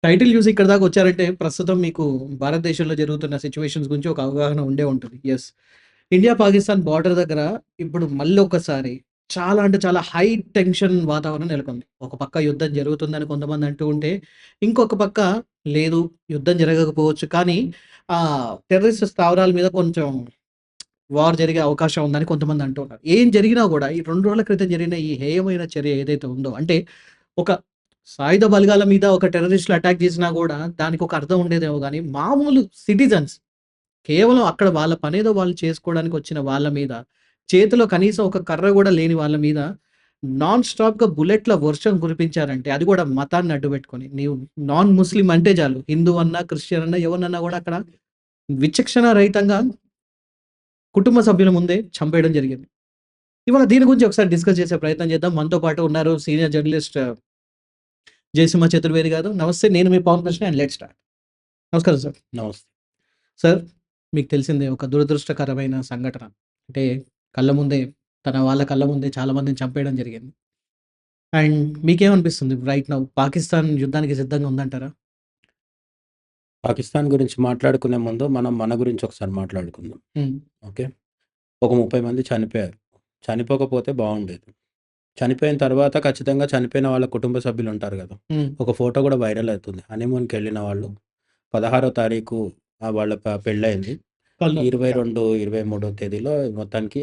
Title చూసి ఇక్కడి దాకా వచ్చారంటే ప్రస్తుతం మీకు భారతదేశంలో జరుగుతున్న సిట్యుయేషన్స్ గురించి ఒక అవగాహన ఉండే ఉంటుంది. యెస్. ఇండియా, పాకిస్తాన్ బార్డర్ దగ్గర ఇప్పుడు మళ్ళొకసారి చాలా అంటే చాలా హై టెన్షన్ వాతావరణం నెలకొంది. ఒక పక్క యుద్ధం జరుగుతుందని కొంతమంది అంటూ ఉంటే, ఇంకొక పక్క లేదు యుద్ధం జరగకపోవచ్చు. కానీ టెర్రరిస్ట్ స్థావరాల మీద కొంచెం వార్ జరిగే అవకాశం ఉందని కొంతమంది అంటూ ఉన్నారు. ఏం జరిగినా గూడా ఈ 2 రోజుల క్రితం జరిగిన ఈ హేయమైన చర్య ఏదైతే ఉందో అంటే ఒక సాయుధ బలగాల మీద ఒక టెర్రరిస్టులు అటాక్ చేసినా గూడా దానికొక అర్థం ఉండేదేమో గానీ, మామూలు సిటిజన్స్ కేవలం అక్కడ వాళ్ళ పనేదో వాళ్ళు చేసుకోవడానికి వచ్చిన వాళ్ళ మీద, చేతిలో కనీసం ఒక కర్ర గూడా లేని వాళ్ళ మీద నాన్ స్టాప్‌గా బుల్లెట్ల వర్షం కురిపించారంటే, అది గూడా మతాన్ని అడ్డుపెట్టుకొని. నీవు నాన్ ముస్లిం అంటే చాలు. హిందూ అన్నా, క్రిస్టియన్ అన్నా ఎవరినన్నా గూడా అక్కడ విచక్షణ రహితంగా కుటుంబ సభ్యుల ముందే చంపేయడం జరిగింది. ఇవాళ దీని గురించి ఒకసారి డిస్కస్ చేసే ప్రయత్నం చేద్దాం. మనతో పాటు ఉన్నారు సీనియర్ జర్నలిస్ట్ జయసింహ చతుర్వేది గారు. నమస్తే. నేను మీ Pawan Krishna and let's start. నమస్కారం సార్. నమస్తే. సార్, మీకు తెలిసిందే ఒక దురదృష్టకరమైన సంఘటన. అంటే కళ్ళ ముందే వాళ్ళ కళ్ళ ముందే చాలా మందిని చంపేయడం జరిగింది. అండ్ మీకేమనిపిస్తుంది రైట్ నౌ పాకిస్తాన్ యుద్ధానికి సిద్ధంగా ఉందంటారా? పాకిస్తాన్ గురించి మాట్లాడుకునే ముందు మనం మన గురించి ఒకసారి మాట్లాడుకుందాం. హ్మ్. ఓకే. ఒక 30 మంది చనిపోయారు. చనిపోకపోతే బాగుండేది. చనిపోయిన తర్వాత ఖచ్చితంగా చనిపోయిన వాళ్ళ కుటుంబ సభ్యులు ఉంటారు కదా! హ్మ్. ఒక ఫోటో కూడా వైరల్ అవుతుంది. హనీమూన్‌కి వెళ్ళిన వాళ్ళు 16వ తారీఖు వాళ్ళ పెళ్ళయింది. కళ్ళు 22, 23 తేదీలో మొత్తానికి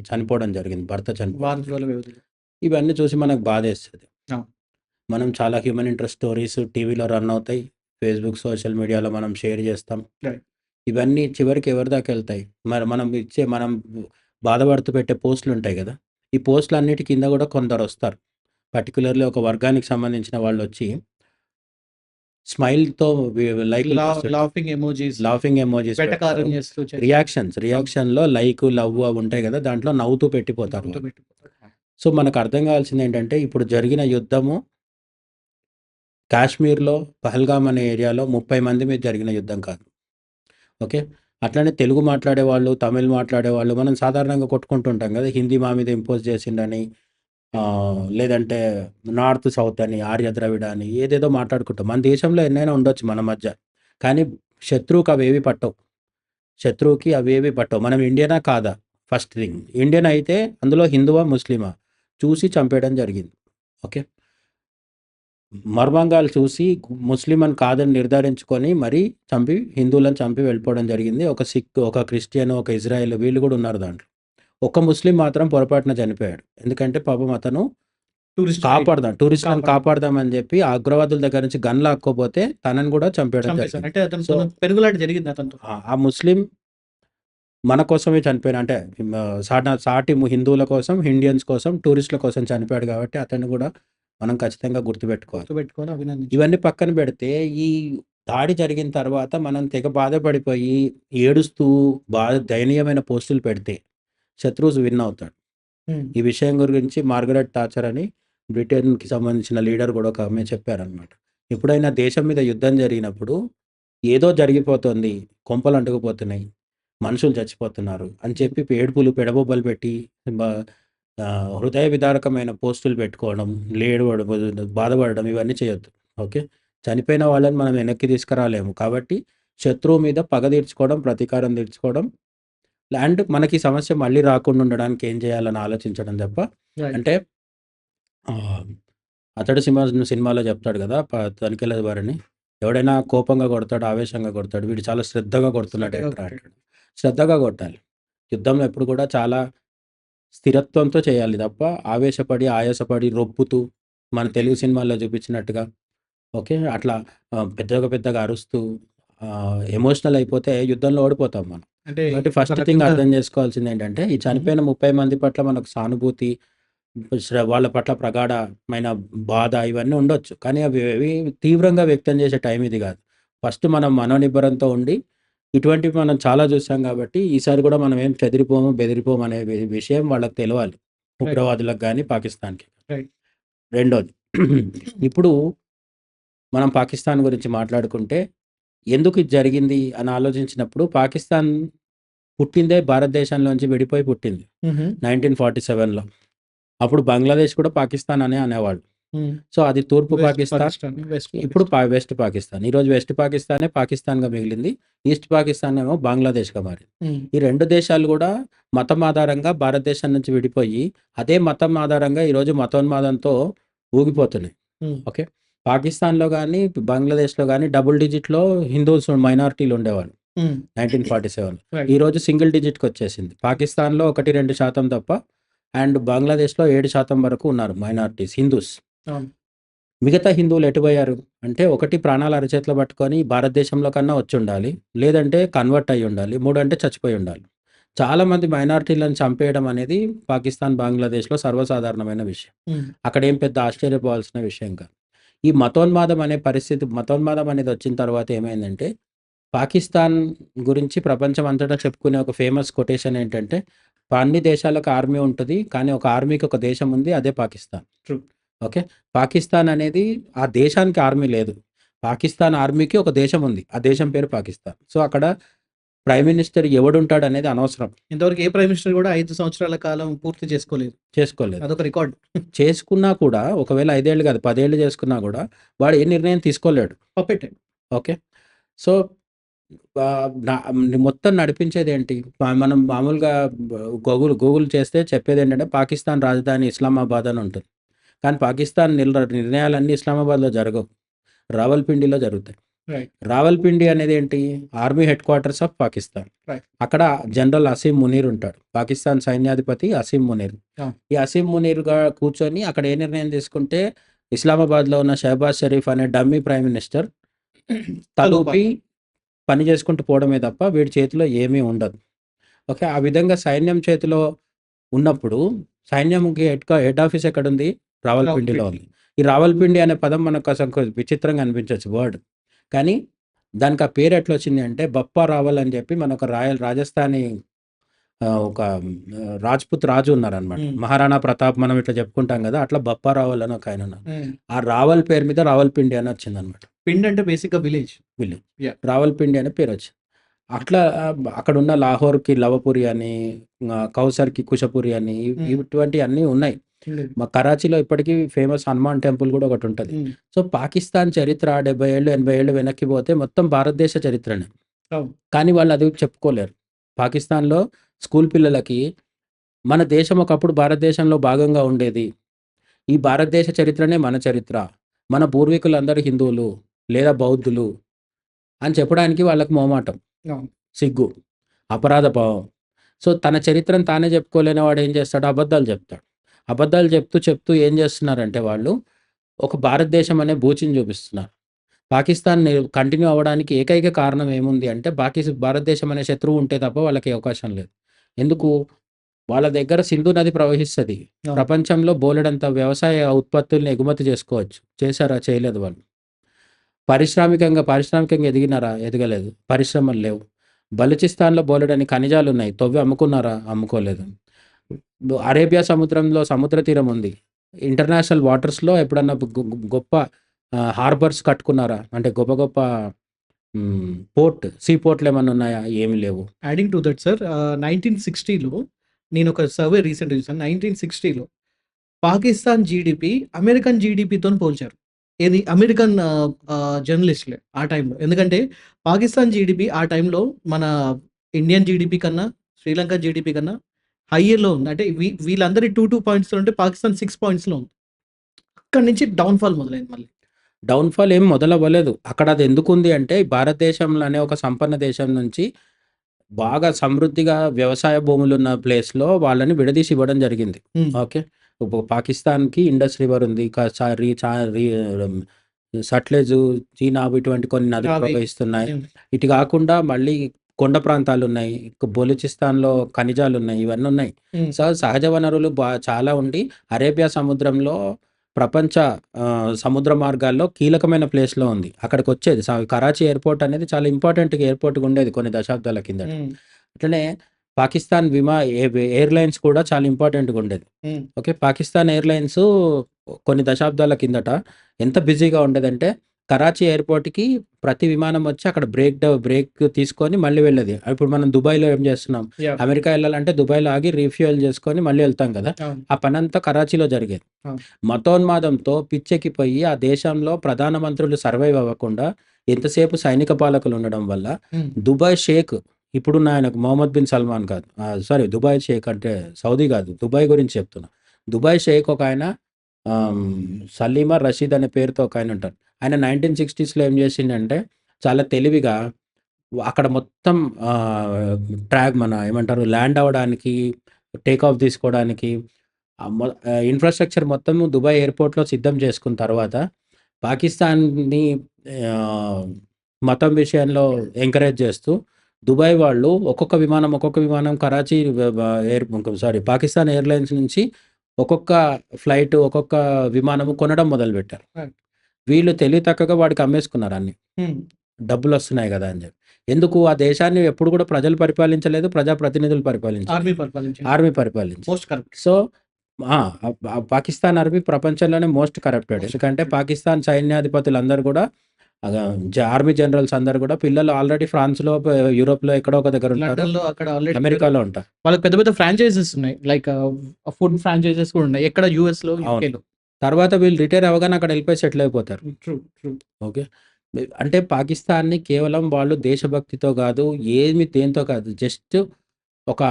చనిపోవడం జరిగింది. భర్త చనిపోవడం. వారం రోజుల వ్యవధిలో. ఇవన్నీ చూసి మనకు బాధేస్తది. అవును. మనం చాలా హ్యూమన్ ఇంట్రెస్ట్ స్టోరీస్ టీవీలో రన్ అవుతాయి. ఫేస్‌బుక్, సోషల్ మీడియాలో మనం షేర్ చేస్తాం. రైట్. ఇవన్నీ చివరికి ఎవరి దాకా వెళ్తాయి? మరి మనం బాధపడుతూ పెట్టే పోస్టులుంటాయి గదా! ఈ పోస్టులన్నిటి కింద గూడా కొందరొస్తారు. పర్టిక్యులర్‌లీ ఒక వర్గానికి సంబంధించిన వాళ్ళొచ్చి స్మైల్‌తో లైకులు చేస్తుంటారు. లాఫింగ్ ఎమోజిస్, లాఫింగ్ ఎమోజిస్ వెటకారం పెడతారు. చేస్తూ రియాక్షన్‌లో లైకు, లవ్వు అవి ఉంటాయి గదా! దాంట్లో నవ్వుతూ పెట్టిపోతారు నవ్వుతూ వాళ్ళు. పెట్టిపోతారు. సో, మనకు అర్థం కావాల్సిందేంటంటే ఇప్పుడు జరిగిన యుద్ధము కాశ్మీర్‌లో పహల్గామ్ అనే ఏరియాలో 30 మంది మీద జరిగిన యుద్ధం కాదు. ఓకే. అట్లనే తెలుగు మాట్లాడేవాళ్ళు, తమిళ్ మాట్లాడేవాళ్ళు మనం సాధారణంగా కొట్టుకుంటుంటాం గదా! హిందీ మా మీద ఇంపోజ్ చేసిండని, లేదంటే నార్త్, సౌత్ అని, ఆర్య, ద్రవిడ అని ఏదేదో మాట్లాడుకుంటాం. మన దేశంలో ఎన్నైనా ఉండొచ్చు మన మధ్య. కానీ శత్రువుకి అవేవి పట్టవు. శత్రువుకి అవేవి పట్టవు. మనం ఇండియనా కాదా? First thing. ఇండియన్ అయితే అందులో హిందువా? ముస్లిమా? చూసి చంపేయడం జరిగింది. ఓకే. మర్మాంగాలు చూసి ముస్లిం అని కాదని నిర్ధారించుకొని మరీ హిందువులను చంపి వెళ్ళిపోవడం జరిగింది. ఒక సిక్, ఒక క్రిస్టియన్, ఒక ఇజ్రాయెల్ వీళ్ళు కూడా ఉన్నారు దాంట్లో. ఒక్క ముస్లిం మాత్రం పొరపాటున చనిపోయాడు. ఎందుకంటే పాపం అతను టూరిస్టులను కాపాడదామని చెప్పి ఆ ఉగ్రవాదుల దగ్గర నుంచి గన్ లాక్కోపోతే తనని కూడా చంపేయడం చంపేశారు. జరిగింది. అంటే అతను సో, పెనుగులాట జరిగింది అతనితో. ఆ ముస్లిం మన కోసమే చనిపోయాడు. అంటే సాటి హిందువుల కోసం, ఇండియన్స్ కోసం, టూరిస్టుల కోసం చనిపోయాడు కాబట్టి అతన్ని కూడా మనం ఖచ్చితంగా గుర్తుపెట్టుకోవాలి. గుర్తుపెట్టుకొని అభినందించాలి. ఇవన్నీ పక్కన పెడితే ఈ దాడి జరిగిన తర్వాత మనం తెగ బాధపడిపోయి ఏడుస్తూ దయనీయమైన పోస్టులు పెడితే శత్రువు విన్ అవుతాడు. హ్మ్. ఈ విషయం గురించి మార్గరెట్ థాచర్ అని బ్రిటన్‌కి సంబంధించిన లీడర్ కూడా ఒక ఆమె చెప్పారనమాట. ఎప్పుడైనా దేశం మీద యుద్ధం జరిగినప్పుడు ఏదో జరిగిపోతుంది, కొంపలు అంటుకుపోతున్నాయి, మనుషులు చచ్చిపోతున్నారు అని చెప్పి ఏడుపులు, పెడబొబ్బలు పెట్టి హృదయ విదారకమైన పోస్టులు పెట్టుకోవడం, ఏడవడం, బాధపడడం ఇవన్నీ చేయొద్దు. ఓకే. చనిపోయిన వాళ్ళని మనం వెనక్కి తీసుకురాలేము. కాబట్టి శత్రువు మీద పగ తీర్చుకోవడం, ప్రతీకారం తీర్చుకోవడం అండ్ మనకి సమస్య మళ్ళీ రాకుండా ఉండడానికి ఏం చేయాలని ఆలోచించడం తప్ప రైట్. అంటే అతడు సినిమాలో చెప్తాడు కదా! తనికెళ్ళ వారని ఎవడైనా కోపంగా కొడతాడు, ఆవేశంగా కొడతాడు. వీడు చాలా శ్రద్ధగా కొడుతున్నాడు ఏంట్రా అంటాడు. శ్రద్ధగా కొట్టాలి. యుద్ధంలో ఎప్పుడు కూడా చాలా స్థిరత్వంతో చేయాలి తప్ప ఆవేశపడి, ఆయాసపడి, రొప్పుతూ మన తెలుగు సినిమాల్లో చూపించినట్టుగా ఓకే. అట్లా పెద్దగా అరుస్తూ ఎమోషనల్ అయిపోతే యుద్ధంలో ఓడిపోతాం మనం. అంటే కాబట్టి ఫస్ట్ థింగ్ అర్థం చేసుకోవాల్సిందేంటంటే ఈ చనిపోయిన 30 మంది పట్ల మనకు సానుభూతి, వాళ్ళ పట్ల ప్రగాఢమైన బాధ ఇవన్నీ ఉండొచ్చు. కానీ అవి తీవ్రంగా వ్యక్తం చేసే టైం ఇది కాదు. ఫస్ట్ మనం మనోనిబ్బరంతో ఉండి ఇటువంటివి మనం చాలా చూసాం కాబట్టి ఈసారి కూడా మనం ఏం చెదిరిపోము, బెదిరిపోము అనే విషయం వాళ్ళకి తెలవాలి. ఉగ్రవాదులకు గాని, పాకిస్తాన్‌కి. రైట్. రెండోది ఇప్పుడు మనం పాకిస్తాన్ గురించి మాట్లాడుకుంటే ఎందుకు ఇది జరిగింది అని ఆలోచించినప్పుడు పాకిస్తాన్ పుట్టిందే భారతదేశంలోంచి విడిపోయి పుట్టింది. హుహు. 1947లో. అప్పుడు బంగ్లాదేశ్ కూడా పాకిస్తాన్ అనే అనేవాళ్ళు. హ్మ్. సో, అది తూర్పు వెస్ట్ పాకిస్తాన్. పాకిస్తాన్, వెస్ట్ ఇప్పుడు పాకిస్తాన్. వెస్ట్ పాకిస్తాన్. ఈరోజు వెస్ట్ పాకిస్తానే పాకిస్తాన్‌గా మిగిలింది. ఈస్ట్ పాకిస్తాన్ ఏమో బంగ్లాదేశ్‌గా మారింది. హ్మ్. ఈ 2 దేశాలు గూడా మతం ఆధారంగా భారతదేశం నుంచి విడిపోయి, అదే మతం ఆధారంగా ఈరోజు మతోన్మాదంతో ఊగిపోతున్నాయి. హ్మ్. ఓకే. పాకిస్తాన్‌లో గాని, బంగ్లాదేశ్‌లో గాని డబుల్ డిజిట్‌లో హిందూస్ మైనారిటీలు ఉండేవాళ్ళు. హ్మ్. 1947. రైట్. ఈరోజు సింగిల్ డిజిట్‌కొచ్చేసింది. పాకిస్తాన్‌లో 1-2% తప్ప అండ్ బంగ్లాదేశ్‌లో 7% వరకు ఉన్నారు మైనారిటీస్ హిందూస్. అవును. మిగతా హిందువులు ఎటుపోయారు? అంటే ఒకటి ప్రాణాలు అరచేతిలో పట్టుకొని భారతదేశంలో కన్నా వచ్చుండాలి. లేదంటే కన్వర్ట్ అయ్యుండాలి. 3 అంటే చచ్చిపోయి ఉండాలి. చాలామంది మైనారిటీలను చంపేయడం అనేది పాకిస్తాన్, బంగ్లాదేశ్‌లో సర్వసాధారణమైన విషయం. హ్మ్. అక్కడేం పెద్ద ఆశ్చర్యపోవాల్సిన విషయం కాదు. ఈ మతోన్మాదం అనే పరిస్థితి మతోన్మాదం అనేది వచ్చిన తర్వాత ఏమైందంటే, పాకిస్తాన్ గురించి ప్రపంచం అంతటా చెప్పుకునే ఒక ఫేమస్ కొటేషన్ ఏంటంటే, అన్ని దేశాలకు ఆర్మీ ఉంటది. కానీ ఒక ఆర్మీకి ఒక దేశం ఉంది. అదే పాకిస్తాన్. ట్రూ. ఓకే. పాకిస్తాన్ అనేది ఆ దేశానికి ఆర్మీ లేదు. పాకిస్తాన్ ఆర్మీకి ఒక దేశం ఉంది. ఆ దేశం పేరు పాకిస్తాన్. సో, అక్కడ ప్రైమ్ మినిస్టర్ ఎవడుంటాడనేది అనవసరం. ఇంతవరకు ఏ ప్రైమ్ మినిస్టర్ కూడా 5 సంవత్సరాల కాలం పూర్తి చేసుకోలేదు. చేసుకోలేదు. అదొక రికార్డ్. చేసుకున్నా కూడా ఒకవేళ 5 ఏళ్ళు కాదు 10 ఏళ్ళు చేసుకున్నా కూడా వాడు ఏ నిర్ణయం తీసుకోలేడు. పప్పెటే. ఓకే. సో, నా మొత్తం నడిపించేదేంటి? మనం మామూలుగా గూగుల్ చేస్తే చెప్పేదేంటంటే పాకిస్తాన్ రాజధాని ఇస్లామాబాద్ అని ఉంటుంది. కానీ పాకిస్తాన్ నిర్ణయాలన్నీ ఇస్లామాబాద్‌లో జరగవు. రావల్పిండిలో జరుగుతాయి. రైట్. రావల్పిండి అనేది ఏంటి? Army head quarters of Pakistan. Right. అక్కడ జనరల్ అసీం మునీర్ ఉంటాడు. పాకిస్తాన్ సైన్యాధిపతి అసీం మునీర్. అవును. ఈ అసీం మునీర్‌గా కూర్చొని అక్కడ ఏ నిర్ణయం తీసుకుంటే ఇస్లామాబాద్‌లో ఉన్న షహబాజ్ షరీఫ్ అనే డమ్మీ ప్రైమ్ మినిస్టర్ తలూపి పని చేసుకుంటూ పోవడమే తప్ప వీడి చేతిలో ఏమీ ఉండదు. ఓకే. ఆ విధంగా సైన్యం చేతిలో ఉన్నప్పుడు సైన్యంకి హెడ్ ఆఫీస్ ఎక్కడుంది? రావల్పిండిలో ఉంది. ఈ రావల్పిండి అనే పదం మనకు అసలు కొంచెం విచిత్రంగా అనిపించొచ్చు వర్డ్. కానీ దానికి ఆ పేరు ఎట్లొచ్చింది అంటే బప్పా రావల్ అని చెప్పి మనొక రాజస్థానీ ఒక రాజ్‌పుత్ రాజు ఉన్నారనమాట. హ్మ్. మహారాణా ప్రతాప్ మనం ఇట్లా చెప్పుకుంటాం కదా! అట్లా బప్పా రావల్ అని ఒకాయన ఉన్నారు. హ్మ్. ఆ రావల్ పేరు మీద రావల్పిండి అని వచ్చిందనమాట. పిండ్ అంటే బేసిక్‌గా విలేజ్. విలేజ్. యాహ్! రావల్పిండి అనే పేరొచ్చింది. అట్లా అక్కడున్న లాహోర్‌కి లవపురి అని, కౌసర్‌కి కుషపురి అని హ్మ్. ఇటువంటియన్నీ ఉన్నాయి. ఉండేది. కరాచీలో ఇప్పటికీ ఫేమస్ హనుమాన్ టెంపుల్ గూడా ఒకటుంటది. హ్మ్. సో, పాకిస్తాన్ చరిత్ర 70 ఏళ్ళు, 80 ఏళ్ళు వెనక్కి పోతే మొత్తం భారతదేశ చరిత్రనే. అవును. కానీ వాళ్ళది చెప్పుకోలేరు. పాకిస్తాన్‌లో స్కూల్ పిల్లలకి మన దేశం ఒకప్పుడు భారతదేశంలో భాగంగా ఉండేది. ఈ భారతదేశ చరిత్రనే మన చరిత్ర. మన పూర్వీకులందరూ హిందువులు లేదా బౌద్ధులు అని చెప్పడానికి వాళ్ళకి మొహమాటం. అవును. సిగ్గు, అపరాధ భావం. సో, తన చరిత్రను తానే చెప్పుకోలేని వాడు ఏం చేస్తాడు? అబద్ధాలు చెప్తాడు. అబద్ధాలు చెప్తూ, చెప్తూ ఏం చేస్తున్నారంటే వాళ్ళు, ఒక భారతదేశం అనే బూచిని చూపిస్తున్నారు. పాకిస్తాన్ కంటిన్యూ అవ్వడానికి ఏకైక కారణం ఏముంది అంటే, భారతదేశం అనే శత్రువు ఉంటే తప్ప వాళ్ళకి అవకాశం లేదు. ఎందుకు? వాళ్ళ దగ్గర సింధు నది ప్రవహిస్తది. అవును. ప్రపంచంలో బోలెడంత వ్యవసాయ ఉత్పత్తుల్ని ఎగుమతి చేసుకోవచ్చు. చేశారా? చేయలేదు వాళ్ళు. పారిశ్రామికంగా ఎదిగినారా? ఎదగలేదు. పరిశ్రమలు లేవు. బలూచిస్తాన్‌లో బోలెడన్ని ఖనిజాలున్నాయి. తవ్వి అమ్ముకున్నారా? అమ్ముకోలేదు. అరేబియా సముద్రంలో సముద్ర తీరం ఉంది. ఇంటర్నేషనల్ వాటర్స్‌లో ఎప్పుడన్నా గొప్ప హార్బర్స్ కట్టుకున్నారా? అంటే గొప్ప గొప్ప సీ పోర్ట్‌లేమన్నా ఉన్నాయా? ఏమి లేవు. యాడింగ్ టు దట్ సార్ 1960లో నేనొక సర్వే రీసెంట్‌గా చూసాను. 1960లో పాకిస్తాన్ జీడీపీ అమెరికన్ జీడీపీతోని పోల్చారు. ఏది అమెరికన్ జర్నలిస్ట్‌లే ఆ టైంలో. ఎందుకంటే పాకిస్తాన్ జీడీపీ ఆ టైంలో మన ఇండియన్ జీడీపీ కన్నా, శ్రీలంక జీడీపీ కన్నా హైయర్‌లో ఉంది. అంటే వీళ్ళందరి 2 పాయింట్స్‌లో ఉంటే పాకిస్తాన్ 6 పాయింట్స్‌లో ఉంది. అక్కడి నుంచి డౌన్‌ఫాల్ మొదలైంది మళ్ళీ. డౌన్‌ఫాల్ ఏం మొదలవ్వలేదు. అక్కడ అది ఎందుకుంది అంటే భారతదేశంలో అనే ఒక సంపన్న దేశం నుంచి బాగా సమృద్ధిగా వ్యవసాయ భూములున్న ప్లేస్‌లో వాళ్ళని విడదీసి ఇవ్వడం జరిగింది. హ్మ్. ఓకే. పాకిస్తాన్‌కి ఇండస్ రివర్ ఉంది. సట్లెజు, చీనాబ్ ఇటువంటి కొన్ని నదులు అవి ప్రవహిస్తున్నాయి. హ్మ్. ఇటు కాకుండా మళ్ళీ కొండ ప్రాంతాలున్నాయి. బలూచిస్తాన్‌లో ఖనిజాలున్నాయి. ఇవన్నీ ఉన్నాయి. హ్మ్. సో, సహజ వనరులు చాలా ఉండి అరేబియా సముద్రంలో ప్రపంచ సముద్ర మార్గాల్లో కీలకమైన ప్లేస్‌లో ఉంది. అక్కడికొచ్చేది. కరాచీ ఎయిర్‌పోర్ట్ అనేది చాలా ఇంపార్టెంట్ ఎయిర్‌పోర్ట్‌గా ఉండేది కొన్ని దశాబ్దాల కిందట. హ్మ్. అట్లనే పాకిస్తాన్ ఎయిర్‌లైన్స్ కూడా చాలా ఇంపార్టెంట్‌గా ఉండేది. హ్మ్. ఓకే. పాకిస్తాన్ ఎయిర్‌లైన్స్ కొన్ని దశాబ్దాల కిందట ఎంత బిజీగా ఉండేదంటే కరాచీ ఎయిర్‌పోర్ట్‌కి ప్రతి విమానం వచ్చి అక్కడ బ్రేక్ తీసుకొని మళ్ళీ వెళ్ళేది. ఇప్పుడు మనం దుబాయ్‌లో ఏం చేస్తున్నాం? యాహ్! అమెరికా ఎళ్ళాలంటే దుబాయ్‌లో ఆగి రీఫ్యూయల్ చేసుకొని మళ్ళీ వెళ్తాం కదా! అవును. ఆ పనంతా కరాచీలో జరిగేది. అవును. మతోన్మాదంతో పిచ్చెక్కిపోయి ఆ దేశంలో ప్రధానమంత్రులు సర్వైవ్ అవ్వకుండా ఎంతసేపు సైనిక పాలకులు ఉండడం వల్ల హ్మ్. దుబాయ్ షేక్ ఇప్పుడున్న ఆయనకు మొహమ్మద్ బిన్ సల్మాన్ కాదు. సారీ దుబాయ్ షేక్ అంటే సౌదీ కాదు. దుబాయ్ గురించి చెప్తున్నా. దుబాయ్ షేక్ ఒకాయన ఆహ్, సలీమా రషీద్ అనే పేరుతో ఒకాయన ఉంటారు. ఆయన 1960స్‌లో ఏం చేసిండంటే చాలా తెలివిగా అక్కడ మొత్తం మన ఏమంటారు ల్యాండ్ అవ్వడానికి, టేక్ ఆఫ్ తీసుకోవడానికి ఇన్‌ఫ్రాస్ట్రక్చర్ మొత్తము దుబాయ్ ఎయిర్‌పోర్ట్‌లో సిద్ధం చేసుకున్న తర్వాత పాకిస్తాన్‌ని ఆహ్, మతం విషయంలో ఎంకరేజ్ చేస్తూ దుబాయ్ వాళ్ళు ఒక్కొక్క విమానం కరాచీ వ వ ఎయిర్ సారీ పాకిస్తాన్ ఎయిర్‌లైన్స్ నుంచి ఒక్కొక్క ఫ్లైట్, ఒక్కొక్క విమానము కొనడం మొదలుపెట్టారు. రైట్. వీళ్ళు తెలివి తక్కువగా వాడికి అమ్మేసుకున్నారు అన్ని. హ్మ్. డబ్బులొస్తున్నాయి గదా! అని జెప్పి. ఎందుకు ఆ దేశాన్ని ఎప్పుడు గూడా ప్రజలు పరిపాలించలేదు. ప్రజాప్రతినిధులు పరిపాలించారు. ఆర్మీ పరిపాలించింది. ఆర్మీ పరిపాలించింది. Most corrupt. సో, ఆ! పాకిస్తాన్ ఆర్మీ ప్రపంచంలోనే మోస్ట్ కరప్టెడ్. మోస్ట్ ఎందుకంటే కరప్టెడ్. పాకిస్తాన్ సైన్యాధిపతులందరూ గూడా ఆహ్, ఆర్మీ జనరల్స్ అందరూ గూడా పిల్లలు ఆల్రెడీ ఫ్రాన్స్‌లో, యూరోప్‌లో ఎక్కడో ఒక దగ్గర ఉంటారు. లండన్‌లో అక్కడ ఆల్రెడీ అమెరికాలో ఉంటారు. వాళ్ళకి పెద్ద పెద్ద ఫ్రాంచైజీస్ ఉన్నాయి. లైక్ ఫుడ్ ఫ్రాంచైజీస్ కూడా ఉన్నాయి. ఎక్కడ యూఎస్‌లో, అవును. యూకేలో. తర్వాత వీళ్ళు రిటైర్ అవ్వగానే అక్కడ ఎళ్ళిపోయి సెటిల్ అయిపోతారు. ట్రూ. ట్రూ. ఓకే. అంటే పాకిస్తాన్‌ని కేవలం వాళ్ళు దేశభక్తితో గాదు, దేనితో కాదు. జస్ట్ ఒక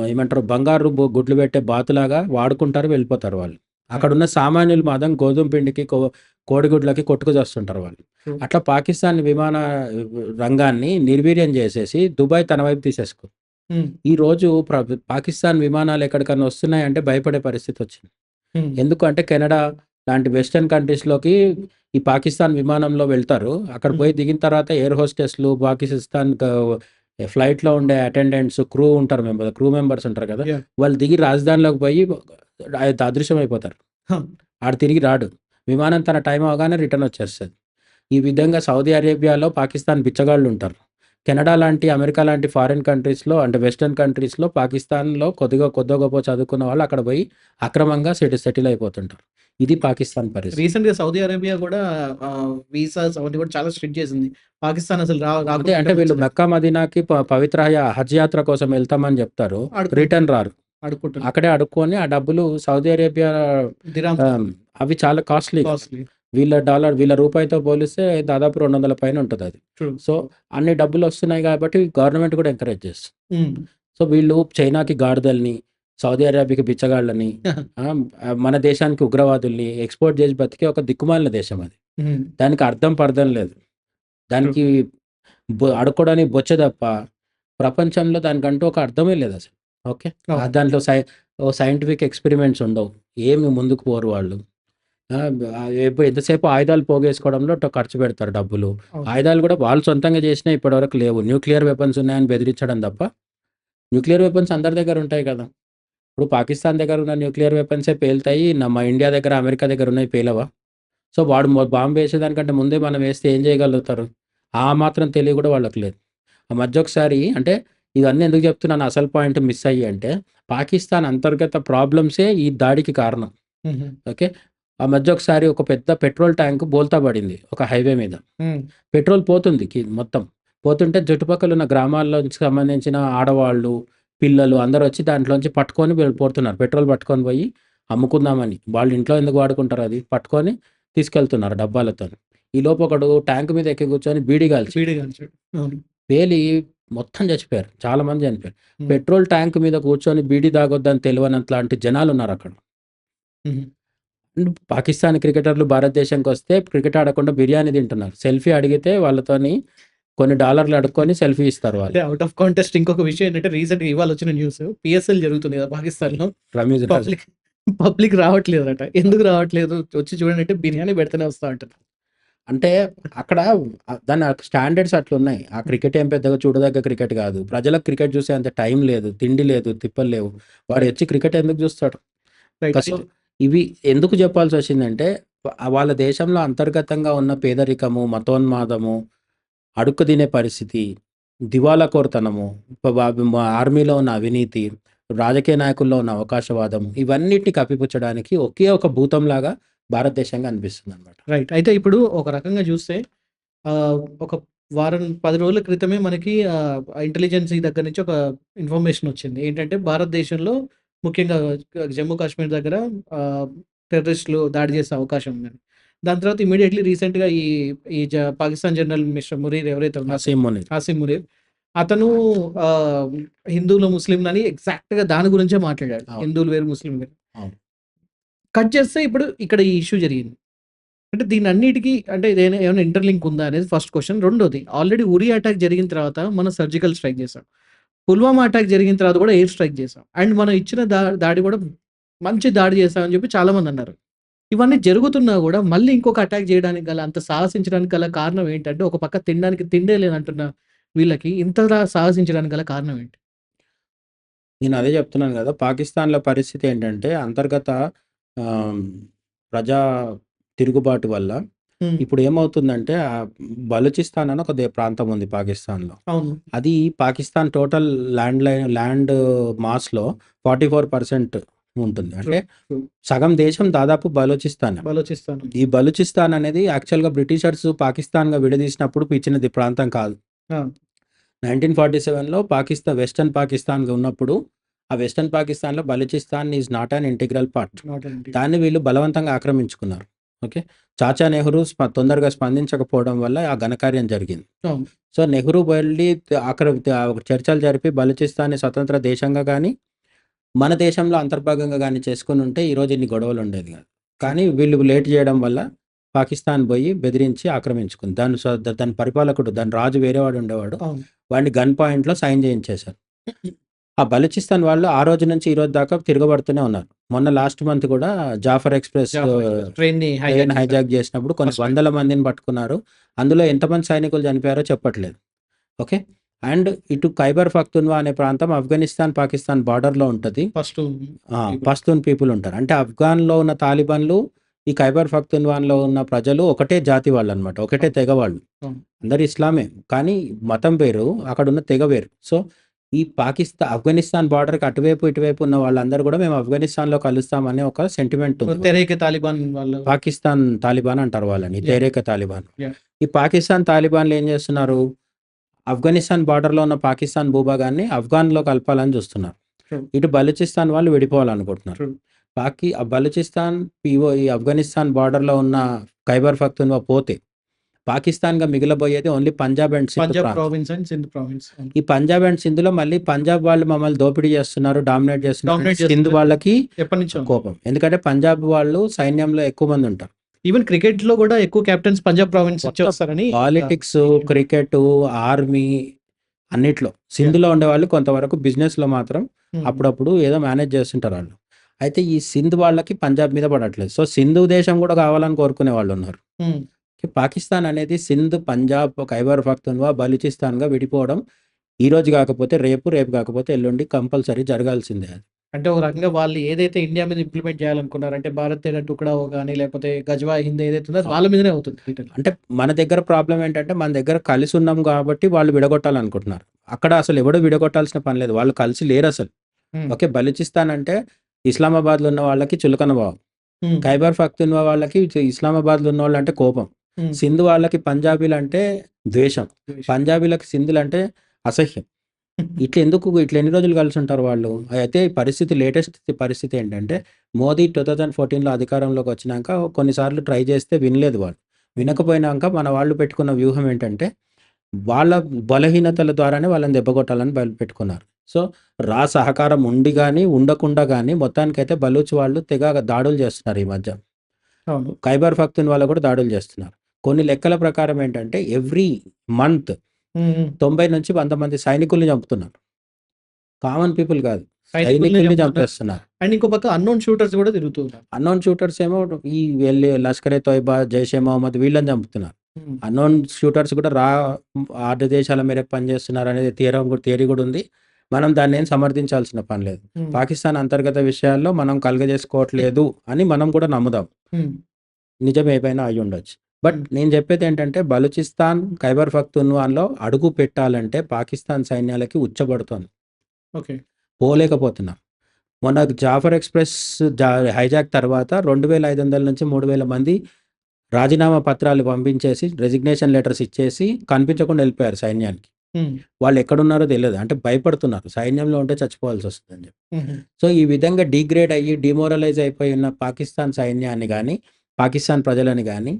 ఏమంటారు బంగారు గుడ్లు పెట్టే బాతులాగా వాడుకుంటారు, వెళ్ళిపోతారు వాళ్ళు. రైట్. అక్కడున్న సామాన్యులు మాత్రం గోధుమ పిండికి, కోడిగుడ్లకి కొట్టుకు చస్తుంటారు వాళ్ళు. ట్రూ. అట్లా పాకిస్తాన్ విమాన రంగాన్ని నిర్వీర్యం చేసేసి దుబాయ్ తన వైపు తీసేసుకుంది. హ్మ్. ఈరోజు పాకిస్తాన్ విమానాలు ఎక్కడికన్నా వస్తున్నాయంటే భయపడే పరిస్థితి వచ్చింది. హ్మ్. ఎందుకంటే కెనడా లాంటి వెస్టర్న్ కంట్రీస్‌లోకి ఈ పాకిస్తాన్ విమానంలో వెళ్తారు. అక్కడ పోయి దిగిన తర్వాత ఎయిర్ హోస్టెస్‌లు, పాకిస్తాన్ ఫ్లైట్‌లో ఉండే అటెండెంట్స్, క్రూ మెంబర్స్ ఉంటారు కదా! యాహ్! వాళ్ళు దిగి రాజధానిలోకి పోయి అదృశ్యమైపోతారు. హా! ఆడు తిరిగి రాడు. విమానం తన టైం అవ్వగానే రిటర్న్ వచ్చేస్తది. ఈ విధంగా సౌదీ అరేబియాలో పాకిస్తాన్ బిచ్చగాళ్ళు ఉంటారు. కెనడా లాంటి, అమెరికా లాంటి ఫారిన్ కంట్రీస్‌లో అంటే వెస్టర్న్ కంట్రీస్‌లో పాకిస్తాన్‌లో కొద్దో గొప్పో చదువుకున్న వాళ్ళు అక్కడ పోయి అక్రమంగా సెటిల్ అయిపోతుంటారు. ఇది పాకిస్తాన్ పరిస్థితి. రీసెంట్‌గా సౌదీ అరేబియా కూడా వీసాస్ అవన్నీ కూడా చాలా స్ట్రిక్ట్ చేసింది. పాకిస్తాన్ అసలు అదే రాకుండా అంటే వీళ్ళు ఉండమని మక్కా, మదీనాకి పవిత్ర హజ్ యాత్ర కోసం వెళ్తామని చెప్తారు. అడుక్కుంటున్నారు. రిటర్న్ రారు. అడుక్కుంటున్నారు. అక్కడే అడుక్కొని ఆ డబ్బులు సౌదీ అరేబియా దిరామ్స్ అవి చాలా కాస్ట్‌లీ. కాస్ట్‌లీ. వీళ్ళ రూపాయితో పోలిస్తే దాదాపు 200 పైన ఉంటదది. ట్రూ. సో, అన్ని డబ్బులొస్తున్నాయి కాబట్టి గవర్నమెంట్ కూడా ఎంకరేజ్ చేస్తుంది. హ్మ్. సో, వీళ్ళు చైనాకి గాడిదల్ని, సౌదీ అరేబియాకి బిచ్చగాళ్ళని, మన దేశానికి ఉగ్రవాదుల్ని ఎక్స్‌పోర్ట్ చేసి బతికే ఒక దిక్కుమాలిన దేశం అది. హ్మ్. దానికి అర్థం పర్థం లేదు. ట్రూ. దానికి అడుక్కోవడానికి బొచ్చే తప్ప ప్రపంచంలో దానికంటూ ఒక అర్థమే లేదసలు. ఓకే. అవును. దాంట్లో సైంటిఫిక్ ఎక్స్‌పెరిమెంట్స్ ఉండవు. ఏమి ముందుకు పోరు వాళ్ళు. ఎంతసేపు ఆయుధాలు పోగేసుకోవడంలో ఖర్చు పెడతారు డబ్బులు. అవును. ఆయుధాలు కూడా వాళ్ళు సొంతంగా చేసినయి ఇప్పటివరకు లేవు. న్యూక్లియర్ వెపన్స్ ఉన్నాయని బెదిరించడం తప్ప, న్యూక్లియర్ వెపన్స్ అందరి దగ్గర ఉంటాయి కదా! ఇప్పుడు పాకిస్తాన్ దగ్గర ఉన్న న్యూక్లియర్ వెపన్సే పేలుతాయి. మా ఇండియా దగ్గర, అమెరికా దగ్గర ఉన్నయి పేలవా? సో, వాడు బాంబ్ వేసేదానికంటే ముందే మనం వేస్తే ఏం చేయగలుగుతారు? ఆ మాత్రం తెలివి కూడా వాళ్ళకి లేదు. ఆ మధ్య ఒకసారి అంటే ఇవన్నీ ఎందుకు చెప్తున్నాను అసలు పాయింట్ మిస్ అయ్యి అంటే, పాకిస్తాన్ అంతర్గత ప్రాబ్లమ్సే ఈ దాడికి కారణం. హుహు. ఓకే. ఆ మధ్య ఒకసారి ఒక పెద్ద పెట్రోల్ ట్యాంక్ బోల్తా పడింది ఒక హైవే మీద. హ్మ్. పెట్రోల్ పోతుంది మొత్తం. పోతుంటే చుట్టుపక్కల ఉన్న గ్రామాల్లోంచి సంబంధించిన ఆడవాళ్ళు, పిల్లలు అందరొచ్చి దాంట్లోంచి పట్టుకొని పోతున్నారు. పెట్రోల్ పట్టుకొని పోయి అమ్ముకుందామని. వాళ్ళు ఇంట్లో ఎందుకు వాడుకుంటారు అది? పట్టుకొని తీసుకెళ్తున్నారు డబ్బాలతోని. ఈలోపు ఒకడు ట్యాంక్ మీద ఎక్కి కూర్చొని బీడీ కాల్చాడు. బీడీ కాల్చాడు. అవును. పేలి మొత్తం చచ్చిపోయారు. చాలా మంది చనిపోయారు. హ్మ్. పెట్రోల్ ట్యాంక్ మీద కూర్చొని బీడీ తాగొద్దని తెలవనంతలాంటి జనాలున్నారక్కడ. హుహు. పాకిస్తాన్ క్రికెటర్లు భారతదేశంకొస్తే క్రికెట్ ఆడకుండా బిర్యానీ తింటున్నారు. సెల్ఫీ అడిగితే వాళ్ళతోని కొన్ని డాలర్లు అడుక్కొని సెల్ఫీ ఇస్తారు వాళ్ళు. అంటే ఔట్ ఆఫ్ కాంటెస్ట్ ఇంకొక విషయం ఏంటంటే రీసెంట్‌గా ఇవాళ వచ్చిన న్యూస్ పీఎస్ఎల్ జరుగుతుంది కదా! పాకిస్తాన్‌లో. రమీజ్ రాజా. పబ్లిక్ పబ్లిక్ రావట్లేదట. ఎందుకు రావట్లేదు? వచ్చి చూడండి అంటే బిర్యానీ పెడితేనే వస్తా అంటారు. అంటే అక్కడ దాని స్టాండర్డ్స్ అట్లున్నాయి. ఆ క్రికెట్ ఏం పెద్దగా చూడదగ్గ క్రికెట్ కాదు. ప్రజలకు క్రికెట్ చూసే అంత టైం లేదు, తిండి లేదు, తిప్పలు లేవు. వాడు వచ్చి క్రికెట్ ఎందుకు చూస్తాడు? రైట్. సో, ఇవి ఎందుకు చెప్పాల్సొచ్చిందంటే వాళ్ళ దేశంలో అంతర్గతంగా ఉన్న పేదరికము, మతోన్మాదము, అడుక్కు తినే పరిస్థితి, దివాలాకోరుతనము, ఆర్మీలో ఉన్న అవినీతి, రాజకీయ నాయకుల్లో ఉన్న అవకాశవాదం ఇవన్నిటిని కప్పిపుచ్చడానికి ఒకే ఒక భూతంలాగా భారతదేశంగా అనిపిస్తుంది అనమాట. రైట్. అయితే ఇప్పుడు ఒక రకంగా చూస్తే ఒక వారం 10 రోజుల క్రితమే మనకి ఇంటెలిజెన్సీ దగ్గర నుంచి ఒక ఇన్ఫర్మేషన్ వచ్చింది. ఏంటంటే భారతదేశంలో ముఖ్యంగా జమ్మూ కాశ్మీర్ దగ్గర టెర్రరిస్టులు దాడి చేసే అవకాశం ఉందని. దాని తర్వాత ఇమ్మీడియేట్‌లీ రీసెంట్‌గా ఈ ఈ జ పాకిస్తాన్ జనరల్ మిస్టర్ మునీర్ ఎవరైతే ఉన్నారో అసీం మునీర్. ఆసిమ్ మునీర్ అతను ఆహ్, హిందువులు, ముస్లింలని ఎగ్జాక్ట్‌గా దాని గురించే మాట్లాడాడు. అవును. హిందువులు వేరు, ముస్లింలు వేరు. అవును. కట్ చేస్తే ఇప్పుడు ఇక్కడ ఈ ఇష్యూ జరిగింది. అంటే దీనన్నిటికి అంటే ఏమైనా ఇంటర్‌లింక్ ఉందా అనేది ఫస్ట్ క్వెషన్. రెండోది ఆల్రెడీ ఉరి అటాక్ జరిగిన తర్వాత మనం సర్జికల్ స్ట్రైక్ చేసాం. పుల్వామా అటాక్ జరిగిన తర్వాత కూడా ఎయిర్ స్ట్రైక్ చేసాం. అండ్ మనం ఇచ్చిన దాడి కూడా మంచి దాడి చేసామని చెప్పి చాలామంది అన్నారు. ఇవన్నీ జరుగుతున్నా కూడా మళ్ళీ ఇంకొక అటాక్ చేయడానికి గల అంత సాహసించడానికి గల కారణం ఏంటంటే ఒక పక్క తినడానికి తిండే లేదంటున్న వీళ్ళకి ఇంతలా సాహసించడానికి గల కారణం ఏంటి? నేను అదే చెప్తున్నాను కదా! పాకిస్తాన్‌లో పరిస్థితి ఏంటంటే అంతర్గత ఆహ్, ప్రజా తిరుగుబాటు వల్ల హ్మ్. ఇప్పుడు ఏమవుతుందంటే బలూచిస్తాన్ అని ఒక ప్రాంతం ఉంది పాకిస్తాన్‌లో. అవును. అది పాకిస్తాన్ టోటల్ ల్యాండ్ మాస్‌లో 44% ఉంటుంది. ట్రూ. అంటే ట్రూ. సగం దేశం దాదాపు బలూచిస్తానే. బలోచిస్తాన్. ఈ బలూచిస్తాన్ అనేది యాక్చువల్‌గా బ్రిటిషర్స్ పాకిస్తాన్‌గా విడదీసినప్పుడు ఇచ్చినది ప్రాంతం కాదు. ఆ! 1947లో వెస్టర్న్ పాకిస్తాన్‌గా ఉన్నప్పుడు ఆ వెస్టర్న్ పాకిస్తాన్‌లో Balochistan is not an integral part. Not ఏంటి. దాన్ని వీళ్ళు బలవంతంగా ఆక్రమించుకున్నారు. ఓకే. చాచా నెహ్రూ తొందరగా స్పందించకపోవడం వల్ల ఆ ఘనకార్యం జరిగింది. అవును. సో, నెహ్రూ వెళ్లి చర్చలు జరిపి బలూచిస్తాన్‌ని స్వతంత్ర దేశంగా గాని, మన దేశంలో అంతర్భాగంగా గాని చేసుకొనుంటే ఈరోజు ఇన్ని గొడవలు ఉండేది కాదు. కానీ వీళ్ళు లేట్ చేయడం వల్ల పాకిస్తాన్ పోయి బెదిరించి ఆక్రమించుకుంది. దాని పరిపాలకుడు, దాని రాజు వేరేవాడు ఉండేవాడు. అవును. వాడిని గన్ పాయింట్‌లో సైన్ చేయించేశారు. ఆ బలూచిస్తాన్ వాళ్ళు ఆ రోజు నుంచి ఈ రోజు దాకా తిరగబడుతూనే ఉన్నారు. మొన్న లాస్ట్ మంత్ కూడా జాఫర్ ఎక్స్‌ప్రెస్ ట్రైన్‌ని ట్రైన్ హైజాక్ చేసినప్పుడు కొన్ని ఫస్ట్ టైం. వందల మందిని పట్టుకున్నారు. అందులో ఎంతమంది సైనికులు చనిపోయారో చెప్పట్లేదు. ఓకే. అండ్ ఇటు ఖైబర్ పఖ్తూన్వా అనే ప్రాంతం ఆఫ్ఘనిస్తాన్, పాకిస్తాన్ బార్డర్‌లో ఉంటది. ఫస్ట్ పష్తూన్ పీపుల్ ఉంటారు. అంటే ఆఫ్ఘాన్‌లో ఉన్న తాలిబాన్లు, ఈ ఖైబర్ పఖ్తూన్వాలో ఉన్న ప్రజలు ఒకటే జాతి వాళ్ళనమాట. ఒకటే తెగ వాళ్ళు. అవును. అందరూ ఇస్లామే. కానీ మతం వేరు, అక్కడున్న తెగ వేరు. సో, ఈ ఆఫ్ఘనిస్తాన్ బార్డర్‌కి అటువైపు, ఇటువైపు ఉన్న వాళ్ళందరూ కూడా మేము ఆఫ్ఘనిస్తాన్‌లో కలుస్తామనే ఒక సెంటిమెంట్ ఉంది. తెహ్రీక్ తాలిబాన్ వాళ్ళు. పాకిస్తాన్ తాలిబాన్ అంటారు వాళ్ళని. యాహ్! తెహ్రీక్ తాలిబాన్. యాహ్! ఈ పాకిస్తాన్ తాలిబాన్లు ఏం చేస్తున్నారు? ఆఫ్ఘనిస్తాన్ బార్డర్‌లో ఉన్న పాకిస్తాన్ భూభాగాన్ని ఆఫ్ఘాన్‌లో కలపాలని చూస్తున్నారు. ట్రూ. ఇటు బలూచిస్తాన్ వాళ్ళు విడిపోవాలనుకుంటున్నారు. ట్రూ. బలూచిస్తాన్ ఈ ఆఫ్ఘనిస్తాన్ బార్డర్‌లో ఉన్న ఖైబర్ పఖ్తూన్వా పోతే పాకిస్తాన్‌గా మిగిలబోయేది ఓన్లీ పంజాబ్ అండ్ సింధ్ పంజాబ్ ప్రాంతం. Province and Sindh province. అవును. ఈ పంజాబ్ అండ్ సింధ్‌లో మళ్ళీ పంజాబ్ వాళ్ళు మమ్మల్ని దోపిడీ చేస్తున్నారు, డామినేట్ చేస్తున్నారు. డామినేట్ సింధ్ చేస్తున్నారు. వాళ్ళకి ఎప్పటినుంచో. కోపం. ఎందుకంటే పంజాబ్ వాళ్ళు సైన్యంలో ఎక్కువ మంది ఉంటారు. ఈవెన్ క్రికెట్‌లో కూడా ఎక్కువ కెప్టెన్స్ పంజాబ్ ప్రావిన్స్ నుంచి మొత్తం వస్తారని పాలిటిక్స్, క్రికెట్, ఆర్మీ అన్నిట్లో. సింధ్‌లో ఉండేవాళ్ళు కొంతవరకు బిజినెస్‌లో మాత్రం అప్పుడప్పుడు ఏదో మేనేజ్ చేస్తుంటారు వాళ్ళు. అయితే ఈ సింధ్ వాళ్ళకి పంజాబ్ మీద పడట్లేదు. సో, సింధు దేశం కూడా కావాలని కోరుకునే వాళ్ళు ఉన్నారు. హ్మ్. పాకిస్తాన్ అనేది సింధ్, పంజాబ్, ఖైబర్ పఖ్తూన్వా, బలూచిస్తాన్‌గా విడిపోవడం ఈ రోజు కాకపోతే రేపు, రేపు కాకపోతే ఎల్లుండి కంపల్సరీ జరగాల్సిందే అది. అంటే ఒక రకంగా వాళ్ళు ఏదైతే ఇండియా మీద ఇంప్లిమెంట్ చేయాలనుకున్నారో అంటే భారత్ తేడా టుకడా గాని లేకపోతే గజ్వా హింద్ ఏదైతే ఉందో అది వాళ్ళ మీదనే అవుతుంది రిటర్న్. అంటే మన దగ్గర ప్రాబ్లమ్ ఏంటంటే మన దగ్గర కలిసి ఉన్నాం కాబట్టి వాళ్ళు విడగొట్టాలనుకుంటున్నారు. అక్కడ అసలు ఎవడు విడగొట్టాల్సిన పని లేదు. వాళ్ళు కలిసి లేరసలు. హ్మ్. ఓకే. బలూచిస్తాన్ అంటే ఇస్లామాబాద్‌లో ఉన్న వాళ్ళకి చులకన భావం. హ్మ్. ఖైబర్ పఖ్తూన్వా వాళ్ళకి ఇస్లామాబాద్‌లో ఉన్నోళ్ళంటే కోపం. హ్మ్. సింధ్ వాళ్ళకి పంజాబీలంటే ద్వేషం. పంజాబీలకు సింధులంటే అసహ్యం. ఇట్లా ఎన్ని రోజులు కలిసి ఉంటారు వాళ్ళు? అయితే ఈ పరిస్థితి లేటెస్ట్ పరిస్థితి ఏంటంటే మోదీ 2014లో అధికారంలోకి వచ్చినాక కొన్నిసార్లు ట్రై చేస్తే వినలేదు వాళ్ళు. వినకపోయినాక మన వాళ్ళు పెట్టుకున్న వ్యూహం ఏంటంటే వాళ్ళ బలహీనతల ద్వారానే వాళ్ళని దెబ్బకొట్టాలని పెట్టుకున్నారు. సో, సహకారం ఉండి గాని, ఉండకుండా గాని మొత్తానికైతే బలూచ్ వాళ్ళు తెగ దాడులు చేస్తున్నారు ఈ మధ్య. అవును. ఖైబర్ పఖ్తూన్వాలో కూడా దాడులు చేస్తున్నారు. కొన్ని లెక్కల ప్రకారం ఏంటంటే ఎవ్రీ మంత్ హ్మ్. హ్మ్. 90-100 మంది సైనికుల్ని చంపుతున్నారు. కామన్ పీపుల్ కాదు. సైనికుల్ని సైనికుల్ని చంపుతున్నారు. చంపేస్తున్నారు. అండ్ ఇంకో పక్క అన్నోన్ షూటర్స్ కూడా తిరుగుతూ ఉన్నారు. అన్నోన్ షూటర్స్ ఏమో ఈ లష్కరే తోయిబా, జైషే మొహమ్మద్ వీళ్ళని చంపుతున్నారు. హ్మ్. అన్నోన్ షూటర్స్ కూడా ఆర్డ దేశాల మేరకు పనిచేస్తున్నారు అనేది థియరీ కూడా ఉంది. మనం దాన్నేం సమర్థించాల్సిన పని లేదు. హ్మ్. పాకిస్తాన్ అంతర్గత విషయాల్లో మనం కలుగజేసుకోవట్లేదు అని మనం కూడా నమ్ముదాం. హ్మ్. నిజం ఏమైనా అయ్యుండొచ్చు. బట్ హ్మ్. నేను చెప్పేదేంటంటే బలూచిస్తాన్, ఖైబర్ పఖ్తూన్వాలో అడుగు పెట్టాలంటే పాకిస్తాన్ సైన్యాలకి ఉచ్చబడుతోంది. ఓకే. పోలేకపోతున్నారు. మొన్న జాఫర్ ఎక్స్‌ప్రెస్ హైజాక్ తర్వాత 2500 నుంచి 3000 మంది రాజీనామా పత్రాలు పంపించేసి, రెసిగ్నేషన్ లెటర్స్ ఇచ్చేసి కనిపించకుండా వెళ్ళిపోయారు సైన్యానికి. హ్మ్. వాళ్ళు ఎక్కడున్నారో తెలీదు. అంటే భయపడుతున్నారు. సైన్యంలో ఉంటే చచ్చిపోవాల్సొస్తదని చెప్పి. హుహు. సో, ఈ విధంగా డీగ్రేడ్ అయ్యి, డిమోరలైజ్ అయిపోయి ఉన్న పాకిస్తాన్ సైన్యాన్ని గానీ, పాకిస్తాన్ ప్రజలని గానీ,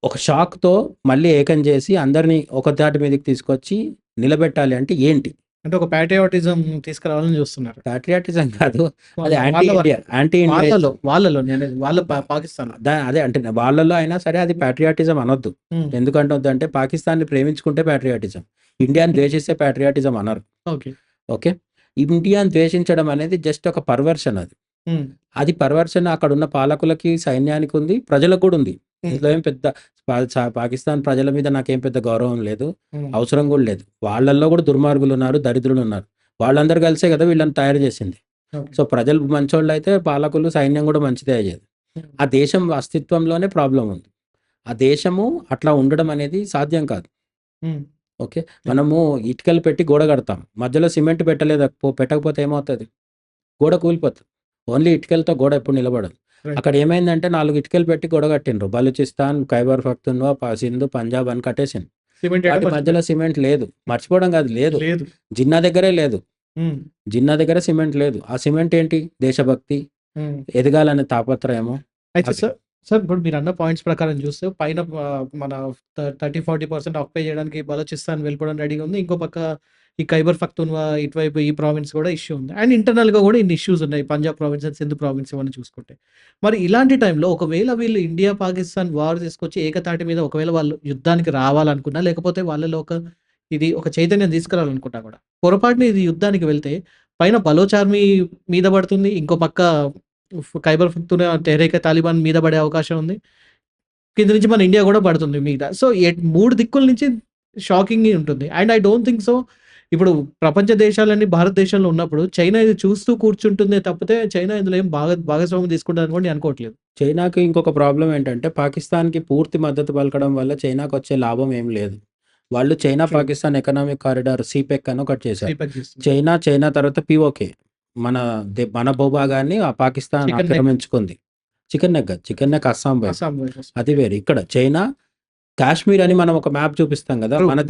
ఒక షాక్‌తో మళ్ళీ ఏకం చేసి అందరిని ఒక తాటి మీదకి తీసుకొచ్చి నిలబెట్టాలి అంటే ఏంటి? అంటే ఒక ప్యాట్రియాటిజం తీసుకురావాలని చూస్తున్నారు. పాట్రియాటిజం కాదు. అది యాంటీ వాళ్ళ ఇండియా. Anti India. వాళ్ళలో నేననేది వాళ్ళ పాకిస్తాన్‌లో. అదే అంటే వాళ్ళలో అయినా సరే అది పాట్రియాటిజం అనొద్దు. హ్మ్. ఎందుకంటే పాకిస్తాన్‌ని ప్రేమించుకుంటే పాట్రియాటిజం. ఇండియాని ద్వేషిస్తే పాట్రియాటిజం అనరు. ఓకే. ఓకే. ఇండియాని ద్వేషించడం అనేది జస్ట్ ఒక పర్వర్షన్ అది. హ్మ్. అది పర్వర్షన్ అక్కడున్న పాలకులకి, సైన్యానికి ఉంది. ప్రజలకు కూడా ఉంది. హ్మ్. ఇందులో ఏం పెద్ద పాకిస్తాన్ ప్రజల మీద నాకేం పెద్ద గౌరవం లేదు. హ్మ్. అవసరం కూడా లేదు. వాళ్ళల్లో కూడా దుర్మార్గులున్నారు, దరిద్రులున్నారు. వాళ్ళందరూ కలిసే కదా వీళ్ళని తయారు చేసింది. ఓకే. సో, ప్రజలు మంచోళ్ళైతే పాలకులు, సైన్యం కూడా మంచిదే అయ్యేది. హ్మ్. ఆ దేశం అస్తిత్వంలోనే ప్రాబ్లమ్ ఉంది. ఆ దేశము అట్లా ఉండడం అనేది సాధ్యం కాదు. హ్మ్. ఓకే. మనము ఇటుకలు పెట్టి గోడ కడతాం. మధ్యలో సిమెంట్ పెట్టకపోతే ఏమవుతది? గోడ కూలిపోతది. ఓన్లీ ఇటుకలతో గోడ ఎప్పుడు నిలబడదు. రైట్. అక్కడ ఏమైందంటే 4 ఇటుకలు పెట్టి గోడ కట్టిండ్రు. బలూచిస్తాన్, ఖైబర్ పఖ్తూన్‌ఖ్వా, సింధ్, పంజాబ్ అని కట్టేసిండ్రు. సిమెంట్ వాటి మధ్యలో సిమెంట్ లేదు. మర్చిపోవడం కాదు, లేదు. లేదు. జిన్నా దగ్గరే లేదు. హ్మ్. జిన్నా దగ్గర సిమెంట్ లేదు. ఆ సిమెంట్ ఏంటి? దేశభక్తి, హ్మ్. ఎదగాలనే తాపత్రయము. అయితే అది. సార్ ఇప్పుడు మీరన్న పాయింట్స్ ప్రకారం చూస్తే పైన మన 30-40% ఆక్యుపై చేయడానికి బలోచిస్తాన్ వెళ్ళిపోవడానికి రెడీగా ఉంది. ఇంకో పక్క ఈ ఖైబర్ పఖ్తూన్‌ఖ్వా ఇటువైపు ఈ ప్రావిన్స్ కూడా ఇష్యూ ఉంది. అండ్ ఇంటర్నల్‌గా కూడా ఇన్ని ఇష్యూస్ ఉన్నాయి. Punjab province and Sindh province ఇవన్నీ చూసుకుంటే. మరి ఇలాంటి టైంలో ఒకవేళ వీళ్ళు ఇండియా, పాకిస్తాన్ వార్ తీసుకొచ్చి ఏకతాటి మీద ఒకవేళ వాళ్ళు యుద్ధానికి రావాలనుకున్నా, లేకపోతే వాళ్ళలో ఒక చైతన్యం తీసుకురావాలనుకున్నా కూడా, పొరపాటున ఇది యుద్ధానికి వెళ్తే పైన బలోచ్ ఆర్మీ మీద పడుతుంది. ఇంకో పక్క ఖైబర్ పఖ్తూన్‌ఖ్వా తెహ్రీకే తాలిబాన్ మీద పడే అవకాశం ఉంది. కింద నుంచి మన ఇండియా కూడా పడుతుంది మీద. సో, 3 దిక్కుల నుంచి షాకింగే ఉంటుంది. And I don't think so. ఇప్పుడు ప్రపంచ దేశాలన్నీ భారతదేశంలో ఉన్నప్పుడు చైనా ఇది చూస్తూ కూర్చుంటుందే తప్పితే చైనా ఇందులో ఏం భాగస్వామ్యం తీసుకుంటదని కూడా నేను అనుకోవట్లేదు. చైనాకి ఇంకొక ప్రాబ్లమ్ ఏంటంటే పాకిస్తాన్‌కి పూర్తి మద్దతు పలకడం వల్ల చైనాకొచ్చే లాభం ఏం లేదు. వాళ్ళు China, true. Pakistan economic corridor సీపెక్ అని ఒకటి చేశారు. రీపాక్ చేస్తుంది. చైనా తర్వాత పీఓకే. మన భూభాగాన్ని పాకిస్తాన్ చికెన్ నెక్. ఆక్రమించుకుంది. చికెన్ నెక్ అస్సాం వైపు. అస్సాం వైపు వస్తుంది. అది వేరు. ఇక్కడ చైనా కాశ్మీర్ అని మనం ఒక మ్యాప్ చూపిస్తాం కదా! ట్రూ. మన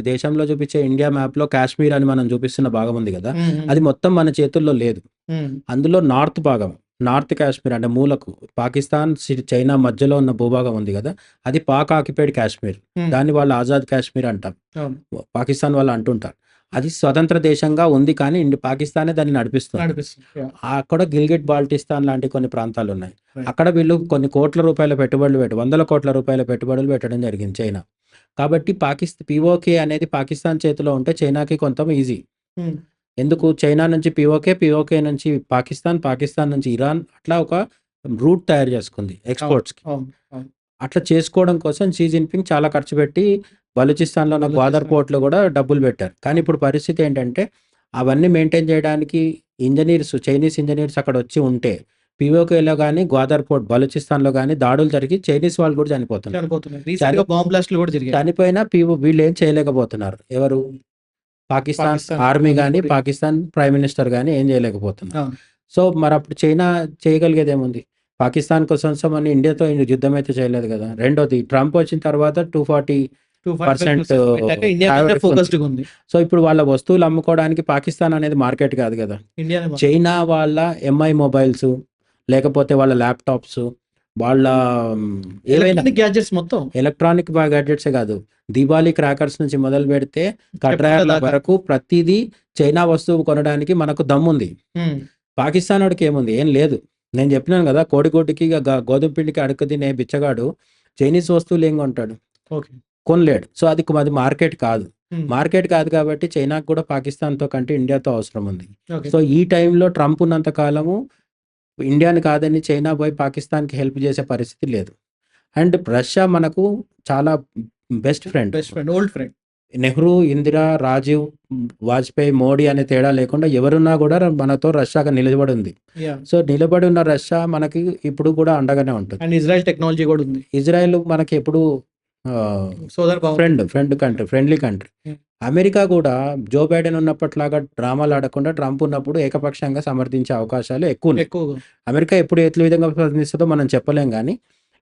దేశంలో చూపించే ఇండియా మ్యాప్‌లో కాశ్మీర్ అని మనం చూపిస్తున్న భాగం ఉంది కదా! హ్మ్. హ్మ్. అది మొత్తం మన చేతుల్లో లేదు. హ్మ్. అందులో నార్త్ భాగం, నార్త్ కాశ్మీర్ అంటే మూలకు పాకిస్తాన్, చైనా మధ్యలో ఉన్న భూభాగం ఉంది కదా! అది పాక్ ఆక్యుపైడ్ కాశ్మీర్. హ్మ్. దాన్ని వాళ్ళు ఆజాద్ కాశ్మీర్ అంటాం. అవును. పాకిస్తాన్ వాళ్ళు అంటుంటారు. అది స్వతంత్ర దేశంగా ఉంది కానీ పాకిస్తానే దాన్ని నడిపిస్తుంది. నడిపిస్తుంది. యాహ్! అక్కడ గిల్గిట్ బాల్టిస్తాన్ లాంటి కొన్ని ప్రాంతాలున్నాయి. రైట్. అక్కడ వీళ్ళు కొన్ని కోట్ల రూపాయల పెట్టుబడులు వందల కోట్ల రూపాయల పెట్టుబడులు పెట్టడం జరిగింది చైనా. కాబట్టి పీఓకే అనేది పాకిస్తాన్ చేతిలో ఉంటే చైనాకి కొంత ఈజీ. హ్మ్. ఎందుకు? చైనా నుంచి పీఓకే నుంచి పాకిస్తాన్, పాకిస్తాన్ నుంచి ఇరాన్ అట్లా ఒక రూట్ తయారు చేసుకుంది అవును. ఎక్స్‌పోర్ట్స్‌కి. అవును. అవును. అట్లా చేసుకోవడం కోసం షీ జిన్‌పింగ్ చాలా ఖర్చు పెట్టి బలూచిస్తాన్‌లో ఉన్న గ్వాదర్ పోర్ట్‌లో కూడా డబ్బులు పెట్టారు. కానీ ఇప్పుడు పరిస్థితి ఏంటంటే అవన్నీ మెయింటైన్ చేయడానికి చైనీస్ ఇంజినీర్స్ అక్కడ వచ్చి ఉంటే పీఓకేలో గాని, గ్వాదర్ పోర్ట్ బలూచిస్తాన్‌లో గాని దాడులు జరిగి చైనీస్ వాళ్ళు కూడా చనిపోతున్నారు. చనిపోతున్నారు. రీసెంట్‌గా బాంబ్ బ్లాస్ట్‌లు కూడా జరిగాయి. చనిపోయినా వీళ్ళేం చేయలేకపోతున్నారు. ఎవరు? పాకిస్తాన్ పాకిస్తాన్ ఆర్మీ గాని, మోడీ. పాకిస్తాన్ ప్రైమ్ మినిస్టర్ గాని ఏం చేయలేకపోతున్నారు. అవును. సో, సో, మరప్పుడు చైనా చేయగలిగేదేముంది? పాకిస్తాన్ కోసం అని ఇండియాతో యుద్ధం అయితే చేయలేదు కదా! రెండోది ట్రంప్ వచ్చిన తర్వాత 240% 245% పెట్టాక ఇండియా మీదనే టారిఫ్ ఉంది. ఫోకస్డ్‌గా ఉంది. సో, ఇప్పుడు వాళ్ళ వస్తువులు అమ్ముకోవడానికి పాకిస్తాన్ అనేది మార్కెట్ కాదు కదా! ఇండియానే చైనా వాళ్ళ ఎంఐ మొబైల్స్, లేకపోతే వాళ్ళ ల్యాప్‌టాప్స్, వాళ్ళ ఏవైనా ఎలక్ట్రానిక్ గ్యాడ్జెట్స్ మొత్తం. ఎలక్ట్రానిక్ గ్యాడ్జెట్సే కాదు. దీపావళి క్రాకర్స్ నుంచి మొదలుపెడితే చెప్పాల కట్రాయర్ల దాకా. వరకు ప్రతీదీ చైనా వస్తువు కొనడానికి మనకు దమ్ముంది. హ్మ్. పాకిస్తానోడికి ఏముంది? ఏం లేదు. నేను చెప్పినాను కదా! కోడిగుడ్డుకి గోధుమ పిండికి అడుక్కు తినే బిచ్చగాడు చైనీస్ వస్తువులు ఏం కొంటాడు? ఓకే. కొనలేడు. సో, అది మార్కెట్ కాదు. హ్మ్. మార్కెట్ కాదు కాబట్టి చైనాకు కూడా పాకిస్తాన్‌తో కంటే ఇండియాతో అవసరం ఉంది. ఓకే. సో, ఈ టైంలో ట్రంప్ ఉన్నంత కాలము ఇండియాని కాదని చైనా పోయి పాకిస్తాన్‌కి హెల్ప్ చేసే పరిస్థితి లేదు. అండ్ రష్యా మనకు చాలా best friend. Best friend, old friend. Nehru, Indira, Rajiv, Vajpayee, Modi అనే తేడా లేకుండా ఎవరున్నా కూడా మనతో రష్యాగా నిలబడి ఉంది. యాహ్! సో, నిలబడి ఉన్న రష్యా మనకి ఇప్పుడు కూడా అండగానే ఉంటుంది. అండ్ ఇజ్రాయెల్ టెక్నాలజీ కూడా ఉంది. ఇజ్రాయెల్ మనకి ఎప్పుడు సోదర భావం. Friendly country. హ్మ్. అమెరికా కూడా జో బైడెన్ ఉన్నప్పట్లాగా డ్రామాలు ఆడకుండా ట్రంప్ ఉన్నప్పుడు ఏకపక్షంగా సమర్థించే అవకాశాలు ఎక్కువున్నాయి. ఎక్కువగా. అమెరికా ఎప్పుడు ఎట్ల విధంగా స్పందిస్తదో మనం చెప్పలేం గానీ,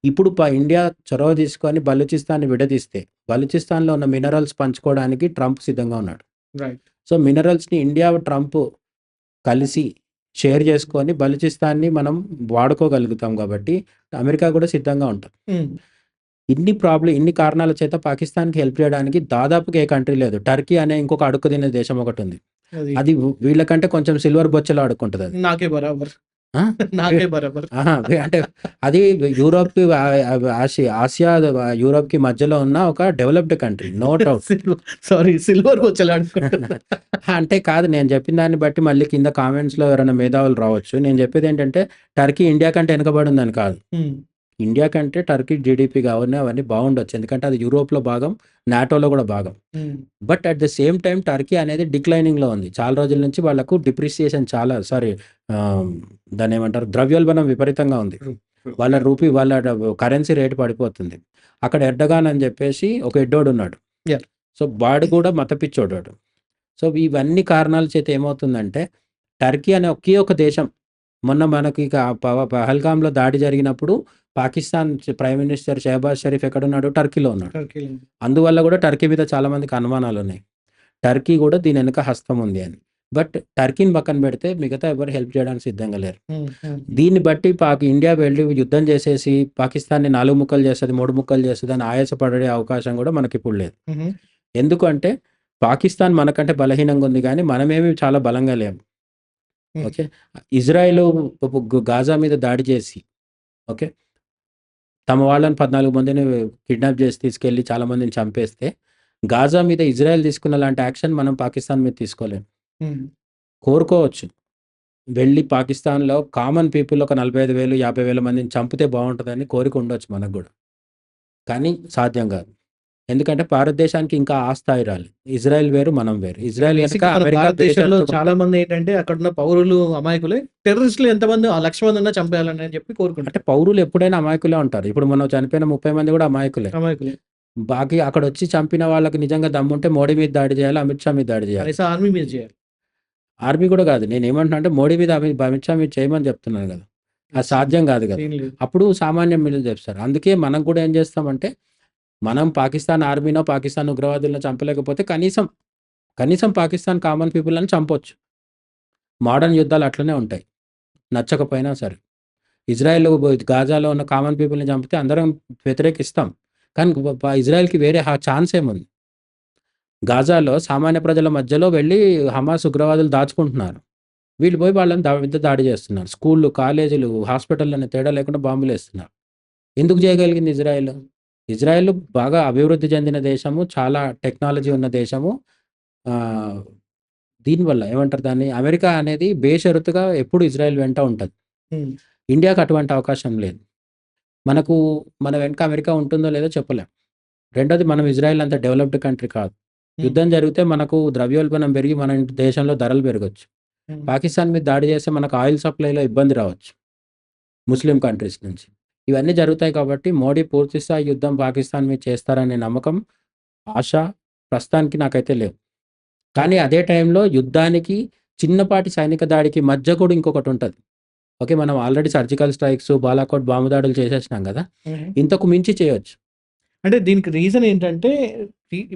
ఇప్పుడు ఇండియా చొరవ తీసుకొని బలూచిస్తాన్‌ని విడదీస్తే, బలూచిస్తాన్‌లో ఉన్న మినరల్స్ పంచుకోవడానికి ట్రంప్ సిద్ధంగా ఉన్నాడు. రైట్. సో, మినరల్స్‌ని ఇండియా, ట్రంప్ కలిసి షేర్ చేసుకొని బలూచిస్తాన్‌ని మనం వాడుకోగలుగుతాం కాబట్టి, అమెరికా కూడా సిద్ధంగా ఉంటది. హ్మ్. ఇన్ని కారణాల చేత పాకిస్తాన్‌కి హెల్ప్ చేయడానికి దాదాపుగా ఏ కంట్రీ లేదు. టర్కీ అనే ఇంకొక అడుక్కు తినే దేశం ఒకటుంది. అది అది వీళ్ళకంటే కొంచెం సిల్వర్ బొచ్చెలో ఆడుకుంటదది. నాకే బరాబర్. ఆ! నాకే బరాబర్. అహా! అంటే అది యూరోప్‌కి ఆసియా, యూరోప్‌కి మధ్యలో ఉన్న ఒక developed country. No doubt. Silver బొచ్చలాడుకుంటున్నా. అంటే కాదు, నేను చెప్పిన దాన్ని బట్టి మళ్ళీ కింద కామెంట్స్‌లో ఎవరైనా మేధావులు రావచ్చు. నేను చెప్పేదేంటంటే టర్కీ ఇండియా కంటే వెనకబడిందని కాదు. హ్మ్. ఇండియా కంటే టర్కీ జీడీపీ అవన్నీ బాగుండొచ్చు. ఎందుకంటే అది యూరోప్‌లో భాగం, నాటోలో కూడా భాగం. హ్మ్. But at the same time Turkey అనేది డిక్లైనింగ్‌లో ఉంది. చాలా రోజుల నుంచి వాళ్ళకు డిప్రిసియేషన్ దాన్నేమంటారు, ద్రవ్యోల్బణం విపరీతంగా ఉంది. వాళ్ళ కరెన్సీ రేట్ పడిపోతుంది. అక్కడ ఎర్డగాన్ అని చెప్పేసి ఒక ఎడ్డోడున్నాడు. యాహ్! సో, వాడు కూడా మతపిచ్చోడు వాడు. సో, ఇవన్నీ కారణాల చేత ఏమవుతుందంటే, టర్కీ అనే ఒకే ఒక దేశం మొన్న మనకి పహల్గామ్‌లో దాడి జరిగినప్పుడు పాకిస్తాన్ ప్రైమ్ మినిస్టర్ షెహబాజ్ షరీఫ్ ఎక్కడున్నాడు? టర్కీలో ఉన్నాడు. టర్కీలో. అందువల్ల కూడా టర్కీ మీద చాలా మందికి అనుమానాలున్నాయి. టర్కీ కూడా దీని వెనక హస్తం ఉంది అని. బట్ టర్కీని పక్కన పెడితే మిగతా ఎవరు హెల్ప్ చేయడానికి సిద్ధంగా లేరు. హ్మ్. హ్మ్. దీన్ని బట్టి ఇండియా వెళ్ళి యుద్ధం చేసేసి పాకిస్తాన్‌ని 4 ముక్కలు చేస్తది, 3 ముక్కలు చేస్తదని ఆయాసపడే అవకాశం కూడా మనకిప్పుడు లేదు. హుహు. ఎందుకంటే పాకిస్తాన్ మనకంటే బలహీనంగా ఉంది గానీ, మనమేమి చాలా బలంగా లేము. హ్మ్. ఓకే. ఇజ్రాయెలు గాజా మీద దాడి చేసి, ఓకే, తమ వాళ్ళని 14 మందిని కిడ్నాప్ చేసి తీసుకెళ్ళి చాలా మందిని చంపేస్తే, గాజా మీద ఇజ్రాయెల్ తీసుకున్న లాంటి యాక్షన్ మనం పాకిస్తాన్ మీద తీసుకోలేం. హ్మ్. కోరుకోవచ్చు. వెళ్ళి పాకిస్తాన్‌లో కామన్ పీపుల్ ఒక 45,000, 50,000 మందిని చంపితే బావుంటదని కోరిక ఉండొచ్చు మనకు గూడా. కానీ సాధ్యం గాదు. ఎందుకంటే భారతదేశానికి ఇంకా ఆ స్థాయి రాలే. ఇజ్రాయెల్ వేరు, మనం వేరు. ఇజ్రాయెల్ గనక బేసిక్‌గా మన అమెరికా భారతదేశంలో బేషరతుగా చాలా మంది ఏంటంటే అక్కడున్న పౌరులు అమాయకులే. టెర్రరిస్టులు ఎంతమంది 1,00,000 మంది ఉన్నా చంపేయాలని అని చెప్పి అంటే కోరుకుంటారు. పౌరులు ఎప్పుడైనా అమాయకులే ఉంటారు. ఇప్పుడు మొన్న చనిపోయిన 30 మంది గూడా అమాయకులే. అమాయకులే. బాకీ అక్కడొచ్చి చంపిన వాళ్ళకి నిజంగా దమ్ముంటే మోడీ మీద దాడి చేయాలి, అమిత్ షా మీద దాడి చేయాలి. కనీసం ఆర్మీ మీద చేయాలి. ఆర్మీ కూడా కాదు. నేనేమంటున్నా అంటే మోడీ మీద, అమిత్ షా మీద చేయమని చెప్తున్నాను గదా! అది సాధ్యం కాదు గదా! సీన్ లేదు. అప్పుడు సామాన్య మిల్లులు చెప్తారు. అందుకే మనం కూడా ఏం చేస్తామంటే, మనం పాకిస్తాన్ ఆర్మీనో, పాకిస్తాన్ ఉగ్రవాదులను చంపలేకపోతే కనీసం పాకిస్తాన్ కామన్ పీపుల్ అని చంపొచ్చు. మోడర్న్ యుద్ధాలు అట్లనే ఉంటాయి. నచ్చకపోయినా సరే. ఇజ్రాయెల్ గాజాలో ఉన్న కామన్ పీపుల్‌ని చంపితే అందరం వ్యతిరేకిస్తాం. కానీ ఇజ్రాయెల్‌కి వేరే ఛాన్స్ ఏముంది? గాజాలో సామాన్య ప్రజల మధ్యలో వెళ్లి హమాస్ ఉగ్రవాదులు దాచుకుంటున్నారు. వీళ్ళు పోయి వాళ్ళని మీద దాడి చేస్తున్నారు. స్కూల్లు, కాలేజీలు, హాస్పిటల్‌లని తేడా లేకుండా బాంబులేస్తున్నారు. ఎందుకు చేయగలిగింది ఇజ్రాయెల్? ఇజ్రాయెల్ బాగా అభివృద్ధి చెందిన దేశము, చాలా టెక్నాలజీ ఉన్న దేశము. ఆహ్, దీనివల్ల ఏమంటారు దాన్ని? అమెరికా అనేది బేషరతుగా ఎప్పుడు ఇజ్రాయెల్ వెంట ఉంటది. హ్మ్. ఇండియాకి అటువంటి అవకాశం లేదు. మనకు మన వెనక అమెరికా ఉంటుందో లేదో చెప్పలేం. రెండోది, మనం ఇజ్రాయెల్ అంత డెవలప్డ్ కంట్రీ కాదు. హ్మ్. యుద్ధం జరిగితే మనకు ద్రవ్యోల్బణం పెరిగి మన దేశంలో ధరలు పెరగొచ్చు. హ్మ్. పాకిస్తాన్ మీద దాడి చేస్తే మనకు ఆయిల్ సప్లైలో ఇబ్బంది రావచ్చు ముస్లిం కంట్రీస్ నుంచి. ఇవన్నీ జరుగుతాయి కాబట్టి మోడీ పూర్తి స్థాయి యుద్ధం పాకిస్తాన్ మీద చేస్తారనే నమ్మకం, ఆశ ప్రస్తుతానికి నాకైతే లేవు. కానీ ఓకే. అదే టైంలో యుద్ధానికి, చిన్నపాటి సైనిక దాడికి మధ్య కూడా ఇంకొకటుంటది. ఓకే. మనం already surgical strikes, Balakot bomb దాడులు చేసేసినాం గదా! హుహు. ఇంతకు మించి చేయొచ్చు. అంటే దీనికి రీజన్ ఏంటంటే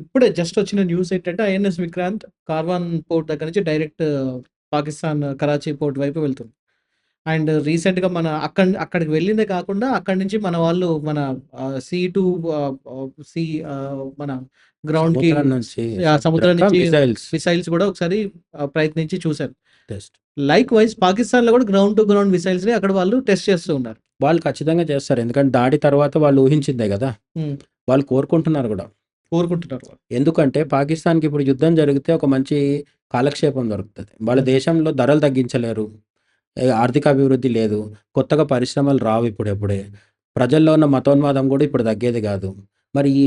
ఇప్పుడే జస్ట్ వచ్చిన న్యూస్ ఏంటంటే ఐఎన్ఎస్ విక్రాంత్ కార్వాన్ పోర్ట్ దగ్గర నుంచి డైరెక్ట్ పాకిస్తాన్ కరాచీ పోర్ట్ వైపు వెళ్తుంది. అండ్ రీసెంట్‌గా మన అక్కడికి వెళ్ళిందే కాకుండా అక్కడి నుంచి మన వాళ్ళు మన సీ టు సీ మన గ్రౌండ్‌కి సముద్రం నుంచి సముద్రం సముద్రక నుంచి మిసైల్స్ మిసైల్స్ కూడా ఒకసారి ప్రయత్నించి చూసారు. టెస్ట్. లైక్ వైస్ పాకిస్తాన్‌లో కూడా గ్రౌండ్ టు గ్రౌండ్ మిసైల్స్‌ని అక్కడ వాళ్ళు టెస్ట్ చేస్తూ ఉన్నారు. వాళ్ళు ఖచ్చితంగా చేస్తారు. ఎందుకంటే దాడి తర్వాత వాళ్ళు ఊహించిందే గదా! హ్మ్. వాళ్ళు కోరుకుంటున్నారు గూడా. కోరుకుంటున్నారు వాళ్ళు. ఎందుకంటే పాకిస్తాన్‌కి ఇప్పుడు యుద్ధం జరిగితే ఒక మంచి కాలక్షేపం దొరుకుతది. వాళ్ళ హ్మ్. దేశంలో ధరలు తగ్గించలేరు. ఆర్థిక అభివృద్ధి లేదు. కొత్తగా పరిశ్రమలు రావు ఇప్పుడెప్పుడే. ప్రజల్లో ఉన్న మతోన్మాదం గూడా ఇప్పుడు తగ్గేది గాదు. మరి ఈ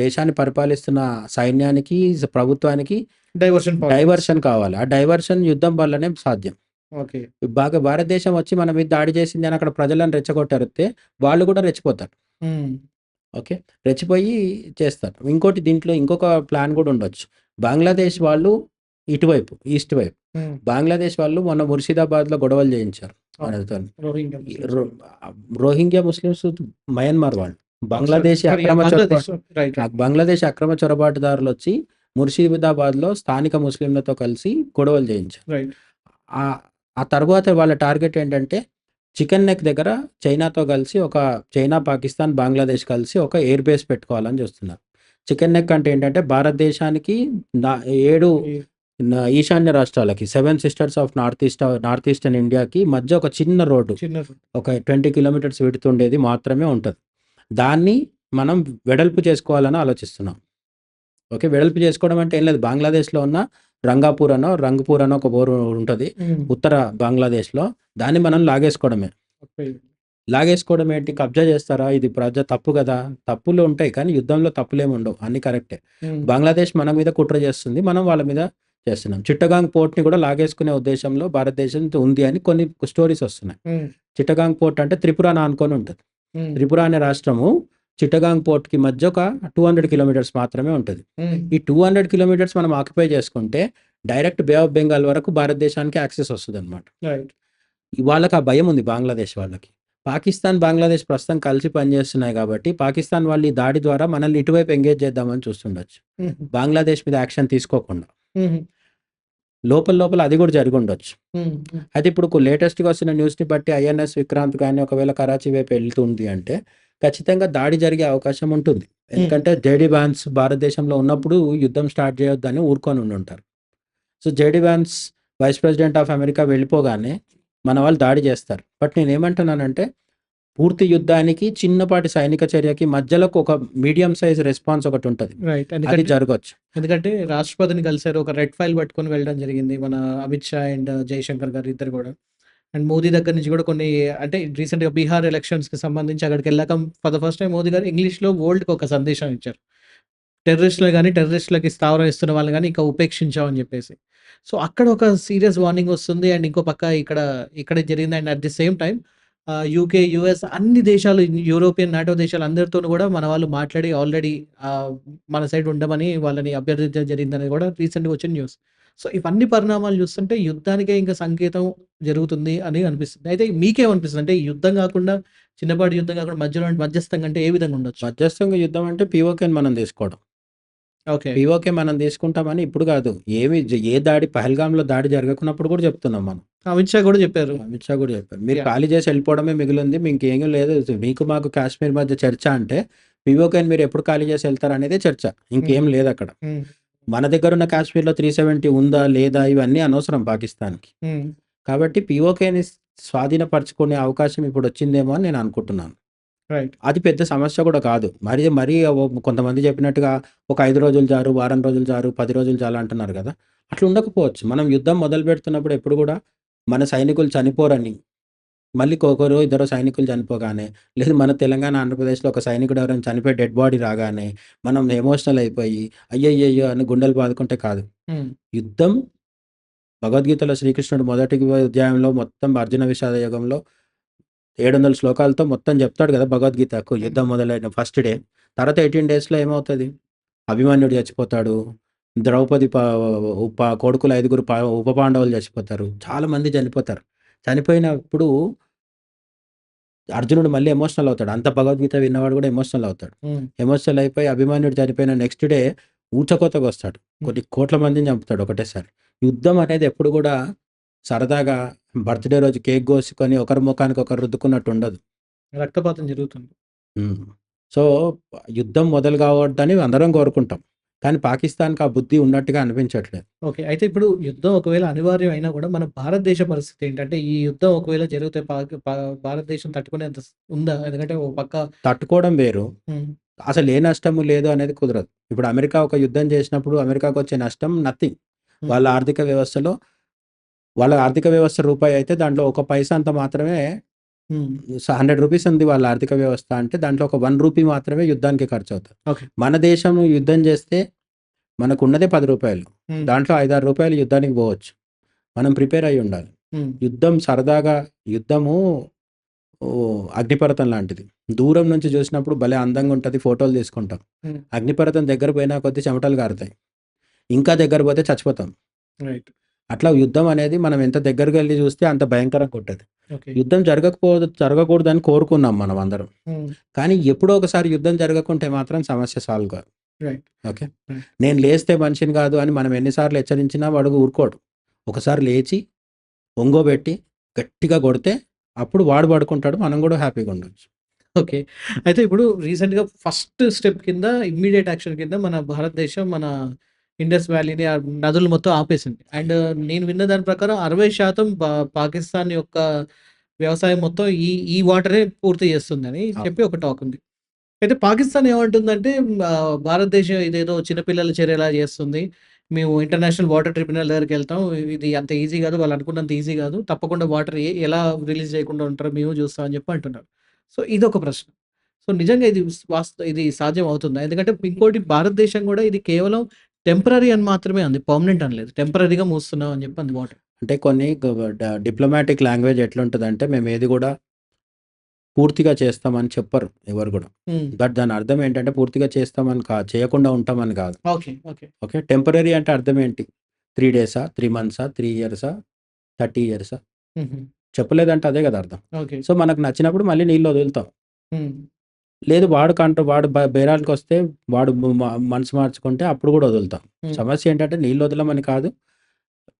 దేశాన్ని పరిపాలిస్తున్న సైన్యానికి, ప్రభుత్వానికి డైవర్షన్ పాలిటిక్స్. డైవర్షన్ కావాలి. ఆ డైవర్షన్ యుద్ధం వల్లనే సాధ్యం. ఓకే. భారతదేశం వచ్చి మన మీద దాడి చేసింది అని అక్కడ ప్రజలను రెచ్చగొట్టరిస్తే వాళ్ళు గూడా రెచ్చిపోతారు. హ్మ్. ఓకే. రెచ్చిపోయి చేస్తారు. ఇంకోటి దీంట్లో ఇంకొక ప్లాన్ గూడా ఉండొచ్చు. బంగ్లాదేశ్ వాళ్ళు ఇటువైపు ఈస్ట్ వైపు. హ్మ్. బంగ్లాదేశ్ వాళ్ళు మొన్న ముర్షిదాబాద్‌లో గొడవలు చేయించారు అవును. మనతోని. రోహింగ్యా ఈ ముస్లిమ్స్. రోహింగ్యా ముస్లిమ్స్ మయన్మార్ వాళ్ళు. సారీ. బంగ్లాదేశీ సారీ. యాహ్! అక్రమ బంగ్లాదేశ్. రైట్. రైట్. బంగ్లాదేశ్ అక్రమ చొరబాటుదారులొచ్చి ముర్షిదాబాద్‌లో స్థానిక ముస్లింలతో కలిసి గొడవలు చేయించారు. రైట్. ఆహ్, ఆ తర్వాత వాళ్ళ టార్గెట్ ఏంటంటే చికెన్ నెక్ దగ్గర చైనాతో కలిసి చైనా, పాకిస్తాన్, బంగ్లాదేశ్ కలిసి ఒక ఎయిర్ బేస్ పెట్టుకోవాలని చూస్తున్నారు. చికెన్ నెక్ అంటే ఏంటంటే భారతదేశానికి 7 ఈ ఈశాన్య రాష్ట్రాలకి 7 సిస్టర్స్ ఆఫ్ నార్త్ ఈస్టర్న్ ఇండియాకి మధ్య ఒక చిన్న రోడ్డు. చిన్న ఒక 20 కిలోమీటర్స్ విడ్త్ ఉండేది మాత్రమే ఉంటది. దాన్ని మనం వెడల్పు చేసుకోవాలని ఆలోచిస్తున్నాం. ఓకే. వెడల్పు చేసుకోవడం అంటే ఏం లేదు. బంగ్లాదేశ్‌లో ఉన్న రంగపూర్ అనో ఒక ఊరు ఉంటది. హ్మ్. ఉత్తర బంగ్లాదేశ్‌లో. దాన్ని మనం లాగేసుకోవడమే. ఓకే. లాగేసుకోవడం ఏంటి? కబ్జా చేస్తారా? ఇది తప్పు గదా! తప్పులు ఉంటాయి. కానీ యుద్ధంలో తప్పులేముండవు. అన్నీ కరెక్టే. హ్మ్. బంగ్లాదేశ్ మన మీద కుట్ర చేస్తుంది. మనం వాళ్ళ మీద చేస్తున్నాం. చిట్టగాంగ్ పోర్ట్‌ని కూడా లాగేసుకునే ఉద్దేశంలో భారతదేశంతో ఉంది అని కొన్ని స్టోరీస్ వస్తున్నాయి. హ్మ్. చిట్టగాంగ్ పోర్ట్ అంటే త్రిపురని ఆనుకొని ఉంటది. హ్మ్. త్రిపుర అనే రాష్ట్రము చిట్టగాంగ్ పోర్ట్‌కి మధ్య ఒక 200 కిలోమీటర్స్ మాత్రమే ఉంటది. హ్మ్. ఈ 200 కిలోమీటర్స్ మనం ఆక్యుపై చేసుకుంటే డైరెక్ట్ బే ఆఫ్ బెంగాల్ వరకు భారతదేశానికి యాక్సెస్ వస్తదనమాట. రైట్. వాళ్ళకి ఆ భయం ఉంది బంగ్లాదేశ్ వాళ్ళకి. పాకిస్తాన్, బంగ్లాదేశ్ ప్రస్తుతం కలిసి పనిచేస్తున్నాయి కాబట్టి పాకిస్తాన్ వాళ్ళు ఈ దాడి ద్వారా మనల్ని ఇటువైపు ఎంగేజ్ చేద్దామని చూస్తుండొచ్చు. హుహు. బంగ్లాదేశ్ మీద యాక్షన్ తీసుకోకుండా. హుహు. లోపల లోపల అది కూడా జరిగుండొచ్చు. హ్మ్. హ్మ్. అయితే ఇప్పుడు లేటెస్ట్‌గా వస్తున్న న్యూస్‌ని బట్టి ఐఎన్ఎస్ విక్రాంత్ గాని ఒకవేళ కరాచీ వైపు వెళ్తుంది అంటే ఖచ్చితంగా దాడి జరిగే అవకాశం ఉంటుంది. హ్మ్. ఎందుకంటే జేడీ వాన్స్ భారతదేశంలో ఉన్నప్పుడు యుద్ధం స్టార్ట్ చేయొద్దని ఊరుకొని ఉండుంటారు. So, JD Vance vice president of America వెళ్ళిపోగానే మన వాళ్ళు దాడి చేస్తారు. బట్ నేనేమంటున్నానంటే పూర్తి యుద్ధానికి, చిన్నపాటి సైనిక చర్యకి మధ్యలోకి ఒక మీడియం సైజ్ రెస్పాన్స్ ఒకటుంటది. రైట్. అది జరగొచ్చు. ఎందుకంటే రాష్ట్రపతిని కలిసారు. ఒక రెడ్ ఫైల్ పట్టుకొని వెళ్ళడం జరిగింది. మన అమిత్ షా అండ్ జైశంకర్ గారు ఇద్దరు గూడా. అండ్ మోదీ దగ్గర నుంచి గూడా కొన్ని అంటే రీసెంట్‌గా బీహార్ ఎలక్షన్స్‌కి సంబంధించి అక్కడికెళ్ళాక for the first time Modi గారు ఇంగ్లీష్‌లో వరల్డ్‌కి ఒక సందేశం ఇచ్చారు. టెర్రరిస్ట్‌లకి స్థావరం ఇస్తున్న వాళ్ళని గాని ఇంకా ఉపేక్షించామని జెప్పేసి. సో, అక్కడ ఒక సీరియస్ వార్నింగ్ వస్తుంది. అండ్ ఇంకో పక్క ఇక్కడ జరిగింది. And at the same time UK, US అన్ని దేశాలు యూరోపియన్, నాటో దేశాలు అందరితోను గూడా మన వాళ్ళు మాట్లాడి ఆల్రెడీ మన సైడ్ ఉండమని వాళ్ళని అభ్యర్థించడం జరిగిందని గూడా రీసెంట్‌గా వచ్చిన న్యూస్. సో, ఇవన్నీ పరిణామాలు చూస్తుంటే యుద్ధానికే ఇంక సంకేతం జరుగుతుంది అని అనిపిస్తుంది. అయితే మీకేమనిపిస్తుంది? అంటే ఈ యుద్ధం గాకుండా చిన్నపాటి యుద్ధం గాకుండా మధ్యలో మధ్యస్థంగా అంటే ఏ విధంగా ఉండొచ్చు? మధ్యస్థంగా యుద్ధం అంటే పీఓకేని మనం తీసుకోవడం. ఓకే. పీఓకే మనం తీసుకుంటామని ఇప్పుడు కాదు. ఏ దాడి పహల్గామ్‌లో దాడి జరగకున్నప్పుడు కూడా చెప్తున్నాం మనం. అమిత్ షా గూడా జెప్పారు. అమిత్ షా కూడా చెప్పారు. మీరు యాహ్! ఖాళీ చేసి వెళ్ళిపోవడమే మిగిలింది. మీకేం లేదు. మీకు మాకు కాశ్మీర్ మధ్య చర్చ అంటే పీఓకేని మీరు ఎప్పుడు ఖాళీ చేసి వెళ్తారనేదే చర్చ. హ్మ్. ఇంకేం లేదక్కడ. హ్మ్. మన దగ్గరున్న కాశ్మీర్‌లో 370 ఉందా? లేదా? ఇవన్నీ అనవసరం పాకిస్తాన్‌కి. హ్మ్. కాబట్టి పీఓకేని స్వాధీనపరచుకునే అవకాశం ఇప్పుడొచ్చిందేమో అని నేను అనుకుంటున్నాను. రైట్. అది పెద్ద సమస్య కూడా కాదు. మరీ కొంతమంది చెప్పినట్టుగా ఒక 5 రోజులు చాలు, వారం రోజులు చాలు, 10 రోజులు చాలు అంటున్నారు గదా! అట్లా ఉండకపోవచ్చు. మనం యుద్ధం మొదలుపెడుతున్నప్పుడు ఎప్పుడు గూడా మన సైనికులు చనిపోరని, మళ్ళీ ఒకరో ఇద్దరో సైనికులు చనిపోగానే, లేదు మన తెలంగాణ, ఆంధ్రప్రదేశ్‌లో ఒక సైనికుడు ఎవరైనా చనిపోయి డెడ్ బాడీ రాగానే మనం ఎమోషనల్ అయిపోయి అయ్యయ్యయ్యో! అని గుండెలు బాదుకుంటే కాదు. హ్మ్. యుద్ధం భగవద్గీతలో శ్రీకృష్ణుడు మొదటి అధ్యాయంలో మొత్తం అర్జున విషాద యుగంలో 700 శ్లోకాలతో మొత్తం చెప్తాడు కదా! భగవద్గీతకు హ్మ్. యుద్ధం మొదలైన ఫస్ట్ డే. తర్వాత 18 డేస్‌లో ఏమవుతది? అభిమన్యుడు చచ్చిపోతాడు. ద్రౌపది కొడుకులు 5 ఉప పాండవులు చచ్చిపోతారు. చాలా మంది చనిపోతారు. చనిపోయినప్పుడు అర్జునుడు మళ్ళీ ఎమోషనల్ అవుతాడు. అంత భగవద్గీత విన్నవాడు కూడా ఎమోషనల్ అవుతాడు. హ్మ్. ఎమోషనల్ అయిపోయి అభిమన్యుడు చనిపోయిన నెక్స్ట్ డే ఊచకోతకొస్తాడు. హ్మ్. కొన్ని కోట్ల మందిని చంపుతాడు ఒకటేసారి. యుద్ధం అనేది ఎప్పుడు కూడా సరదాగా బర్త్‌డే రోజు కేక్ కోసుకొని ఒకరి ముఖానికి ఒకరు రుద్దుకున్నట్టు ఉండదు. రక్తపాతం జరుగుతుంది. హ్మ్. సో, యుద్ధం మొదలు కావద్దని అందరం కోరుకుంటాం. కానీ పాకిస్తాన్‌కి ఆ బుద్ధి ఉన్నట్టుగా అనిపించట్లేదు. ఓకే. అయితే ఇప్పుడు యుద్ధం ఒకవేళ అనివార్యం అయినా గూడా మన భారతదేశ పరిస్థితి ఏంటంటే ఈ యుద్ధం ఒకవేళ జరిగితే భారతదేశం తట్టుకునేంత ఉందా? ఎందుకంటే ఓ పక్క తట్టుకోవడం వేరు. హ్మ్. అసలు ఏ నష్టము లేదు అనేది కుదరదు. ఇప్పుడు అమెరికా ఒక యుద్ధం చేసినప్పుడు అమెరికాకొచ్చే నష్టం నథింగ్. హ్మ్. వాళ్ళ ఆర్థిక వ్యవస్థలో వాళ్ళ ఆర్థిక వ్యవస్థ రూపాయి అయితే దాంట్లో ఒక పైసా అంత మాత్రమే హ్మ్. రూ. 100 ఉంది వాళ్ళ ఆర్థిక వ్యవస్థ అంటే దాంట్లో ఒక రూ. 1 మాత్రమే యుద్ధానికి ఖర్చవుతది. ఓకే. మన దేశం యుద్ధం చేస్తే మనకున్నదే రూ. 10. హ్మ్. దాంట్లో రూ. 5, 6 యుద్ధానికి పోవచ్చు. మనం ప్రిపేర్ అయ్యి ఉండాలి. హ్మ్. యుద్ధం సరదాగా యుద్ధము అగ్నిపర్వతం లాంటిది. దూరం నుంచి చూసినప్పుడు భలే అందంగా ఉంటుంది, ఫోటోలు తీసుకుంటాం. హ్మ్. అగ్నిపర్వతం దగ్గర పోయినా కొద్దీ చెమటలు కారుతాయి. ఇంకా దగ్గర పోతే చచ్చిపోతాం. రైట్. అట్లా యుద్ధం అనేది మనం ఎంత దగ్గరికి వెళ్ళి చూస్తే అంత భయంకరంగా ఉంటుంది. ఓకే. యుద్ధం జరగకూడదని కోరుకున్నాం మనం అందరం. హ్మ్. కానీ ఎప్పుడో ఒకసారి యుద్ధం జరగకుంటే మాత్రం సమస్య సాల్వ్ కాదు. రైట్. ఓకే. రైట్. నేను లేస్తే మనిషిని కాదు అని మనం ఎన్నిసార్లు హెచ్చరించినా వాడు ఊరుకోడు. ఒకసారి లేచి ఒంగోబెట్టి గట్టిగా కొడితే అప్పుడు వాడు పడుకుంటాడు, మనం కూడా హ్యాపీగా ఉండొచ్చు. ఓకే. అయితే ఇప్పుడు రీసెంట్‌గా ఫస్ట్ స్టెప్ కింద ఇమ్మీడియేట్ యాక్షన్ కింద మన భారతదేశం మన ఇండస్ వ్యాలీని ఆ నదులు మొత్తం ఆపేసింది. అండ్ నేను విన్న దాని ప్రకారం 60% పాకిస్తాన్ యొక్క వ్యవసాయం మొత్తం ఈ వాటరే పూర్తి చేస్తుందని చెప్పి ఒక టాక్ ఉంది. అయితే పాకిస్తాన్ ఏమంటుందంటే భారతదేశం ఇదేదో చిన్నపిల్లల చర్యలా చేస్తుంది. మేము ఇంటర్నేషనల్ వాటర్ ట్రిబ్యునల్ దగ్గరికెళ్తాం. ఇది అంత ఈజీ కాదు. వాళ్ళు అనుకున్నంత ఈజీ కాదు. తప్పకుండా వాటర్ ఎలా రిలీజ్ చేయకుండా ఉంటారో మేము చూస్తాం అని చెప్పి అంటున్నారు. సో, ఇదొక ప్రశ్న. సో, నిజంగా ఇది సాధ్యం అవుతుందా? ఎందుకంటే ఇంకోటి భారతదేశం కూడా ఇది కేవలం టెంపరరీ అని మాత్రమే అంది. పర్మనెంట్ అనలేదు. టెంపరరీగా మూస్తున్నాం అని చెప్పి అంది వాటర్. అంటే కొన్ని డిప్లొమాటిక్ లాంగ్వేజ్ ఎట్లుంటదంటే మేము ఏది కూడా పూర్తిగా చేస్తామని చెప్పరు ఎవరు కూడా. హ్మ్. బట్ దాని అర్థం ఏంటంటే పూర్తిగా చేస్తామని చేయకుండా ఉంటామని కాదు. ఓకే. ఓకే. ఓకే. టెంపరరీ అంటే అర్థం ఏంటి? 3 డేసా, 3 మంత్సా, 3 ఇయర్సా, 30 ఇయర్సా? హుహు. చెప్పలేదంటే అదే కదా అర్థం. ఓకే. సో మనకు నచ్చినప్పుడు మళ్ళీ నీళ్ళు వదులుతాం. హ్మ్. లేదు వాడు బేరానికొస్తే వాడు మనసు మార్చుకుంటే అప్పుడు కూడా వదులుతాం. హ్మ్. సమస్య ఏంటంటే నీళ్ళు వదలమని కాదు.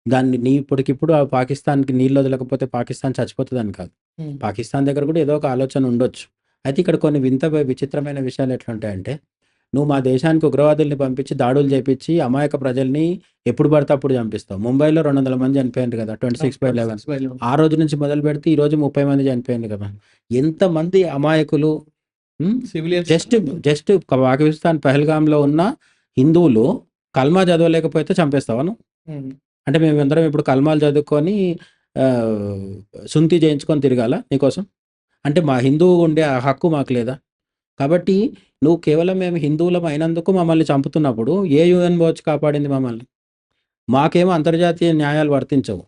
దాన్ని ఇప్పటికిప్పుడు ఆ పాకిస్తాన్‌కి నీళ్ళు వదలకపోతే పాకిస్తాన్ చచ్చిపోతదని కాదు. హ్మ్. పాకిస్తాన్ దగ్గర కూడా ఏదో ఒక ఆలోచన ఉండొచ్చు. అయితే ఇక్కడ కొన్ని విచిత్రమైన విషయాలు ఎట్లుంటాయంటే, నువ్వు మా దేశానికి ఉగ్రవాదుల్ని పంపించి దాడులు చేపించి అమాయక ప్రజల్ని ఎప్పుడు పడితే అప్పుడు చంపిస్తావు. ముంబైలో 200 మంది చనిపోయారు కదా! 26/11. 6/11. ఆ రోజు నుంచి మొదలుపెడితే ఈ రోజు 30 మంది చనిపోయారు కదా! ఎంతమంది అమాయకులు. సివిలియన్స్ జస్ట్ పాకిస్తాన్ పహల్గామ్‌లో ఉన్న హిందువులు కల్మా చదవలేకపోతే చంపేస్తావా నువ్వు? హ్మ్. అంటే మేమందరం ఇప్పుడు కల్మాలు చదువుకొని ఆహ్, సుంతి చేయించుకొని తిరగాలా నీకోసం? అంటే మా హిందువు ఉండే ఆ హక్కు మాకు లేదా? కాబట్టి నువ్వు కేవలం మేము హిందువులం అయినందుకు మమ్మల్ని చంపుతున్నప్పుడు ఏ యూఎన్ఓ వచ్చి కాపాడింది మమ్మల్ని? మాకేమో అంతర్జాతీయ న్యాయాలు వర్తించవు.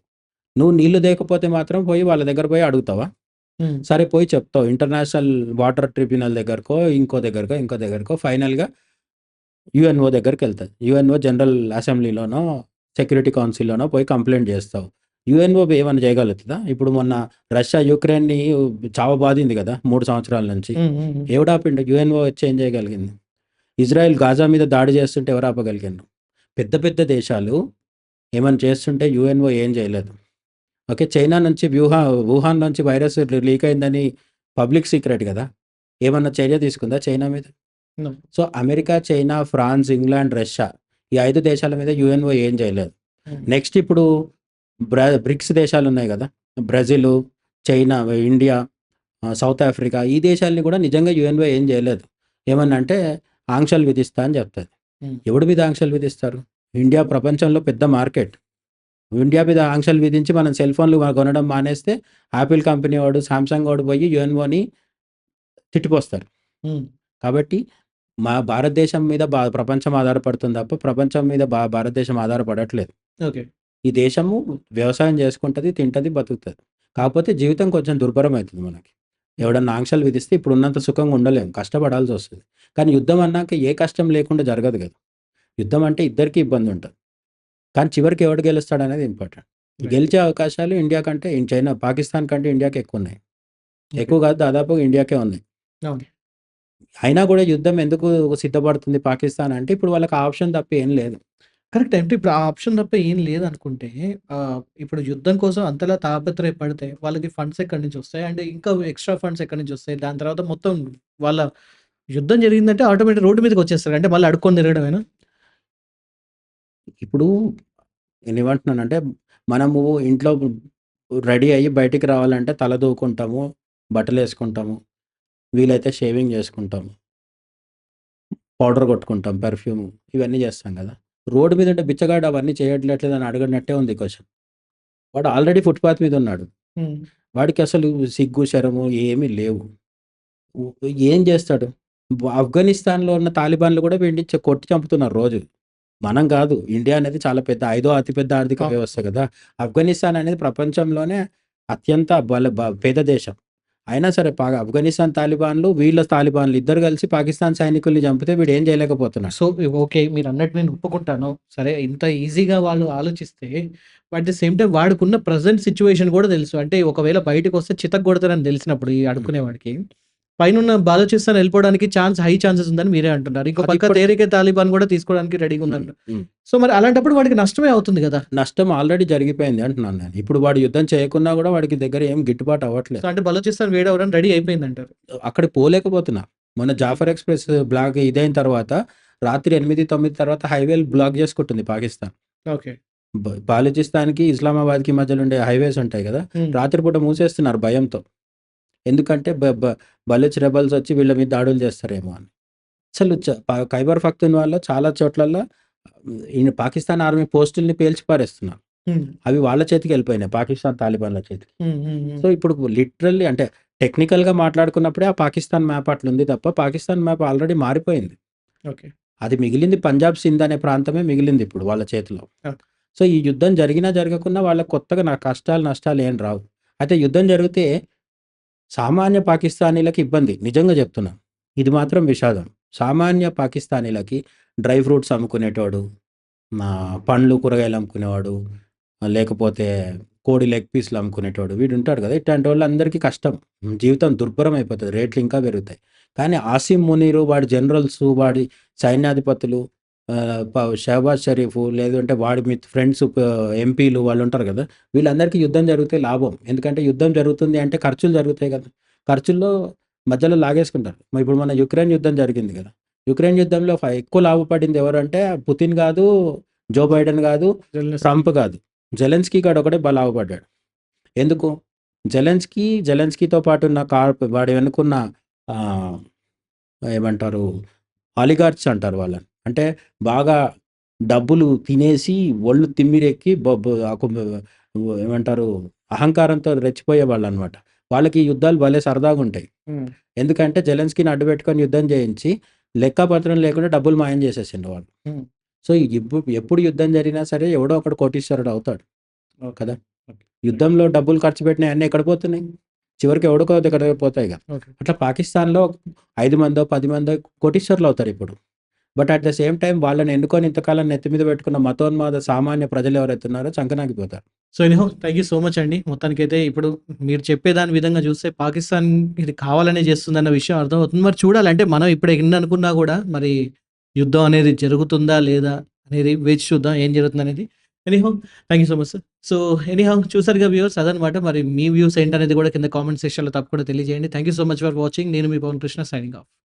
నువ్వు నీళ్లు తేకపోతే మాత్రం పోయి వాళ్ళ దగ్గర పోయి అడుగుతావా? హ్మ్. సరే పోయి చెప్తావు. ఇంటర్నేషనల్ వాటర్ ట్రిబ్యునల్ దగ్గరకో, ఇంకో దగ్గరకో ఫైనల్‌గా యూఎన్ఓ దగ్గరికెళ్తది. యూఎన్ఓ జనరల్ అసెంబ్లీలోనో, సెక్యూరిటీ కౌన్సిల్‌లోనో పోయి కంప్లెయింట్ చేస్తావు. యూఎన్ఓ ఏమన్నా చేయగలుగుతదా? ఇప్పుడు మొన్న రష్యా యుక్రెయిన్‌ని చావబాదింది కదా! 3 సంవత్సరాల నుంచి. హ్మ్. హ్మ్. హ్మ్. ఎవడాపిండు? యూఎన్ఓ వచ్చి ఏం చేయగలిగింది? ఇజ్రాయెల్ గాజా మీద దాడి చేస్తుంటే ఎవరు ఆపగలిగిండ్రు? పెద్ద పెద్ద దేశాలు ఏమన్నా చేస్తుంటే యూఎన్ఓ ఏం చేయలేదు. ఓకే. చైనా నుంచి వుహాన్ నుంచి వైరస్ లీక్ అయిందని పబ్లిక్ సీక్రెట్ కదా! ఏమన్నా చర్య తీసుకుందా చైనా మీద? No. So, America, China, France, England, Russia ఈ 5 దేశాల మీద యూఎన్ఓ ఏం చేయలేదు. హ్మ్. నెక్స్ట్ ఇప్పుడు బ్రిక్స్ దేశాలున్నాయి గదా! Brazil, China, India, south Africa ఈ దేశాలని కూడా నిజంగా యూఎన్ఓ ఏం చేయలేదు. ఏమన్నా అంటే ఆంక్షలు విధిస్తా అని చెప్తది. హ్మ్. ఎవడి మీద ఆంక్షలు విధిస్తారు? ఇండియా ప్రపంచంలో పెద్ద మార్కెట్. ఇండియా మీద ఆంక్షలు విధించి మనం సెల్ ఫోన్‌లు కొనడం మానేస్తే యాపిల్ కంపెనీ వాడు, సామ్‌సంగ్ వాడు పోయి యూఎన్ఓని తిట్టిపోస్తారు. హ్మ్. కాబట్టి మా భారతదేశం మీద ప్రపంచం ఆధారపడుతుంది తప్ప ప్రపంచం మీద భారతదేశం ఆధారపడట్లేదు. ఓకే. ఈ దేశము వ్యవసాయం చేసుకుంటది, తింటది, బతుకుతది. కాకపోతే జీవితం కొంచెం దుర్భరం అయితది మనకి. ఎవడన్నా ఆంక్షలు విధిస్తే ఇప్పుడున్నంత సుఖంగా ఉండలేం. కష్టపడాల్సొస్తది. కానీ యుద్ధం అన్నాక ఏ కష్టం లేకుండా జరగదు గదా! యుద్ధం అంటే ఇద్దరికీ ఇబ్బంది ఉంటది. కానీ చివరికి ఎవడు గెలుస్తాడనేది ఇంపార్టెంట్. రైట్. గెలిచే అవకాశాలు ఇండియా కంటే పాకిస్తాన్ కంటే ఇండియాకే ఎక్కువున్నాయి. ఓకే. ఎక్కువ కాదు, దాదాపుగా ఇండియాకే ఉన్నాయి. అవును. అయినా కూడా యుద్ధం ఎందుకు సిద్ధపడుతుంది పాకిస్తాన్ అంటే ఇప్పుడు వాళ్ళకి ఆ ఆప్షన్ తప్ప ఏం లేదు. కరెక్టే. అంటే ఇప్పుడు ఆ ఆప్షన్ తప్ప ఏం లేదనుకుంటే ఇప్పుడు యుద్ధం కోసం అంతలా తాపత్రయపడితే వాళ్ళకి ఫండ్స్ ఎక్కడి నుంచి వస్తాయి? అండ్ ఇంకా ఎక్స్‌ట్రా ఫండ్స్ ఎక్కడి నుంచి వస్తాయి? దాని తర్వాత మొత్తం వాళ్ళ యుద్ధం జరిగిందంటే ఆటోమేటిక్ రోడ్డు మీదకొచ్చేస్తారు. అంటే మళ్ళీ అడుక్కొని తిరగడమేనా? ఇప్పుడు నేనేమంటున్నానంటే మనము ఇంట్లో రెడీ అయ్యి బయటికి రావాలంటే తల దూకుంటాము, బట్టలేసుకుంటాము, వీలైతే షేవింగ్ చేసుకుంటాము, పౌడర్ కొట్టుకుంటాం, పెర్ఫ్యూమ్ ఇవన్నీ చేస్తాం కదా! రోడ్డు మీద ఉంటే బిచ్చగాడు అవన్నీ చేయట్లేదని అడగనట్టే ఉంది క్వెషన్. వాడు ఆల్రెడీ ఫుట్‌పాత్ మీద ఉన్నాడు. హ్మ్. వాడికి అసలు సిగ్గు, శరము ఏమీ లేవు. ఉ ఏం చేస్తాడు? ఆఫ్ఘనిస్తాన్‌లో ఉన్న తాలిబాన్లు కూడా వీడిని కొట్టి చంపుతున్నారు రోజు. మనం కాదు. ఇండియా అనేది చాలా పెద్ద ఐదో అతిపెద్ద ఆర్థిక అవును. వ్యవస్థ కదా! ఆఫ్ఘనిస్తాన్ అనేది ప్రపంచంలోనే అత్యంత పేద దేశం. అయినా సరే ఆఫ్ఘనిస్తాన్ తాలిబాన్లు, వీళ్ళ తాలిబాన్లు ఇద్దరు కలిసి పాకిస్తాన్ సైనికుల్ని చంపితే వీడు ఏం చేయలేకపోతున్నాడు. So, okay. మీరన్నట్టు నేను ఒప్పుకుంటాను. సరే ఇంత ఈజీగా వాళ్ళు ఆలోచిస్తే, అట్ ది సేమ్ టైమ్ వాడికున్న ప్రెజెంట్ సిట్యుయేషన్ గూడా తెలుసు. అంటే ఒకవేళ బయటకొస్తే చితగ్గొడతారని తెలిసినప్పుడు ఈ హ్మ్. అడుక్కునేవాడికి, పైనున్న బలోచిస్తాన్ ఎళ్ళిపోవడానికి హై ఛాన్సెస్ ఉందని మీరే అంటున్నారు. ఇంకో అది పక్క ఇప్పటి తేరికే తాలిబాన్ గూడా తీసుకోవడానికి రెడీగా హ్మ్. ఉందంట. హ్మ్. సో, మరి అలాంటప్పుడు వాడికి నష్టమే అవుతుంది గదా! నష్టం ఆల్రెడీ జరిగిపోయింది అంటున్నాను నేను. ఇప్పుడు వాడు యుద్ధం చేయకున్నా గూడా వాడికి దగ్గర ఏం గిట్టుబాటు సో, అవ్వట్లేదు. అంటే బలోచిస్తాన్ వేడవ్వడానికి రెడీ అయిపోయిందంటారు. అక్కడికి పోలేకపోతున్నారు. మొన్న జాఫర్ ఎక్స్‌ప్రెస్ బ్లాక్ ఇదైన తర్వాత రాత్రి 8, 9 తర్వాత హైవేలు బ్లాక్ చేసుకుంటుంది పాకిస్తాన్. ఓకే. బాలూచిస్తాన్‌కి, ఇస్లామాబాద్‌కి మధ్యలో ఉండే హైవేస్ ఉంటాయి గదా! హ్మ్. రాత్రిపూట మూసేస్తున్నారు భయంతో. ఎందుకంటే బ బ బలూచ్ రెబెల్స్ వచ్చి వీళ్ళ మీద దాడులు చేస్తారేమో అని. అసలు ఖైబర్ పఖ్తూన్‌వాలో చాలా చోట్లల్ల పాకిస్తాన్ ఆర్మీ పోస్టుల్ని పేల్చి పారేస్తున్నారు. హ్మ్. అవి వాళ్ళ చేతికెళ్ళిపోయినాయి. పాకిస్తాన్ తాలిబాన్ల చేతికి. హ్మ్. హ్మ్. హ్మ్. సో, ఇప్పుడు లిటరల్లీ అంటే టెక్నికల్‌గా మాట్లాడుకున్నప్పుడే ఆ పాకిస్తాన్ మ్యాప్ అట్లుంది తప్ప పాకిస్తాన్ మ్యాప్ ఆల్రెడీ మారిపోయింది. ఓకే. అది మిగిలింది పంజాబ్, సింధ్ అనే ప్రాంతమే మిగిలింది ఇప్పుడు వాళ్ళ చేతిలో. ఓకే. సో, ఈ యుద్ధం జరిగినా జరగకున్నా వాళ్ళకి కొత్తగా కష్టాలు, నష్టాలు ఏం రావు. అయితే యుద్ధం జరిగితే సామాన్య పాకిస్తానీలకి ఇబ్బంది. నిజంగా చెప్తున్నాను. ఇది మాత్రం విషాదం. సామాన్య పాకిస్తానీలకి డ్రై ఫ్రూట్స్ అమ్ముకునేటోడు, పండ్లు, కూరగాయలు అమ్ముకునేవాడు, లేకపోతే కోడి లెగ్ పీస్‌లు అమ్ముకునేటోడు వీడుంటాడు కదా! ఇట్లాంటోళ్ళందరికీ కష్టం. జీవితం దుర్భరం అయిపోతది. రేట్లు ఇంకా పెరుగుతాయి. కానీ ఆసిమ్ మునీరు, వాడి జనరల్సు, వాడి సైన్యాధిపతులు, షహబాజ్ షరీఫు, లేదంటే వాడి ఫ్రెండ్స్, ఎంపీలు వాళ్ళుంటారు కదా! వీళ్ళందరికీ యుద్ధం జరిగితే లాభం. ఎందుకంటే యుద్ధం జరుగుతుంది అంటే ఖర్చులు జరుగుతాయి కదా! ఖర్చుల్లో మధ్యలో లాగేసుకుంటారు. ఇప్పుడు మన యుక్రెయిన్ యుద్ధం జరిగింది కదా! యుక్రెయిన్ యుద్ధంలో ఎక్కువ లాభపడింది ఎవరంటే పుతిన్ గాదు, జో బైడెన్ గాదు, జెలెన్స్కీ. ట్రంప్ గాదు. జెలెన్స్కీ గాడొకడే లాభపడ్డాడు. ఎందుకు? జెలెన్స్కీతో పాటు ఉన్న వాడి వెనుకున్న ఆహ్, ఏమంటారు ఆలిగార్చ్స్ అంటారు వాళ్ళని. అంటే బాగా డబ్బులు తినేసి ఒళ్ళు తిమ్మిరెక్కి బ బ ఆకు ఏమంటారు అహంకారంతో రెచ్చిపోయేవాళ్ళనమాట. వాళ్ళకి ఈ యుద్ధాలు భలే సరదాగుంటాయి. హ్మ్. ఎందుకంటే జెలెన్స్కీని అడ్డుపెట్టుకొని యుద్ధం చేయించి లెక్కపత్రం లేకుండా డబ్బులు మాయం చేసేసిండు వాళ్ళు. హ్మ్. సో, ఎప్పుడు యుద్ధం జరిగినా సరే ఎవడో ఒకడు కోటీశ్వరుడు అవుతాడు ఓకే. కదా! ఓకే. యుద్ధంలో డబ్బులు ఖర్చు పెట్టినయన్నీ ఎక్కడ పోతున్నాయి? చివరికి ఎవడికో దగ్గర పోతాయి కదా! ఓకే. అట్లా పాకిస్తాన్‌లో 5 మందో, 10 మందో కోటీశ్వరులు అవుతారిప్పుడు. But at the same time వాళ్ళని ఎన్నుకొని ఇంతకాలం నెత్తి మీద పెట్టుకున్న మతోన్మాద సామాన్య ప్రజలు ఎవరైతే ఉన్నారో చంకనాకిపోతారు. So, anyhow thank you so much అండి. మొత్తానికైతే ఇప్పుడు మీరు చెప్పేదాని విధంగా చూస్తే పాకిస్తాన్ ఇది కావాలనే చేస్తుందన్న విషయం అర్థమవుతుంది. మరి చూడాలి అంటే మనం ఇప్పుడు ఎన్ననుకున్నా గూడా మరి యుద్ధం అనేది జరుగుతుందా? లేదా? అనేది వేచి చూద్దాం ఏం జరుగుతుందనేది. Anyhow thank you so much sir. So, anyhow చూసారుగా వ్యూవర్స్ అదనమాట. మరి మీ వ్యూస్ ఏంటనేది కూడా కింద కామెంట్ సెక్షన్‌లో తప్పకుండా తెలియజేయండి. Thank you so much for watching. నేను మీ పవన్ కృష్ణ సైనింగ్ ఆఫ్.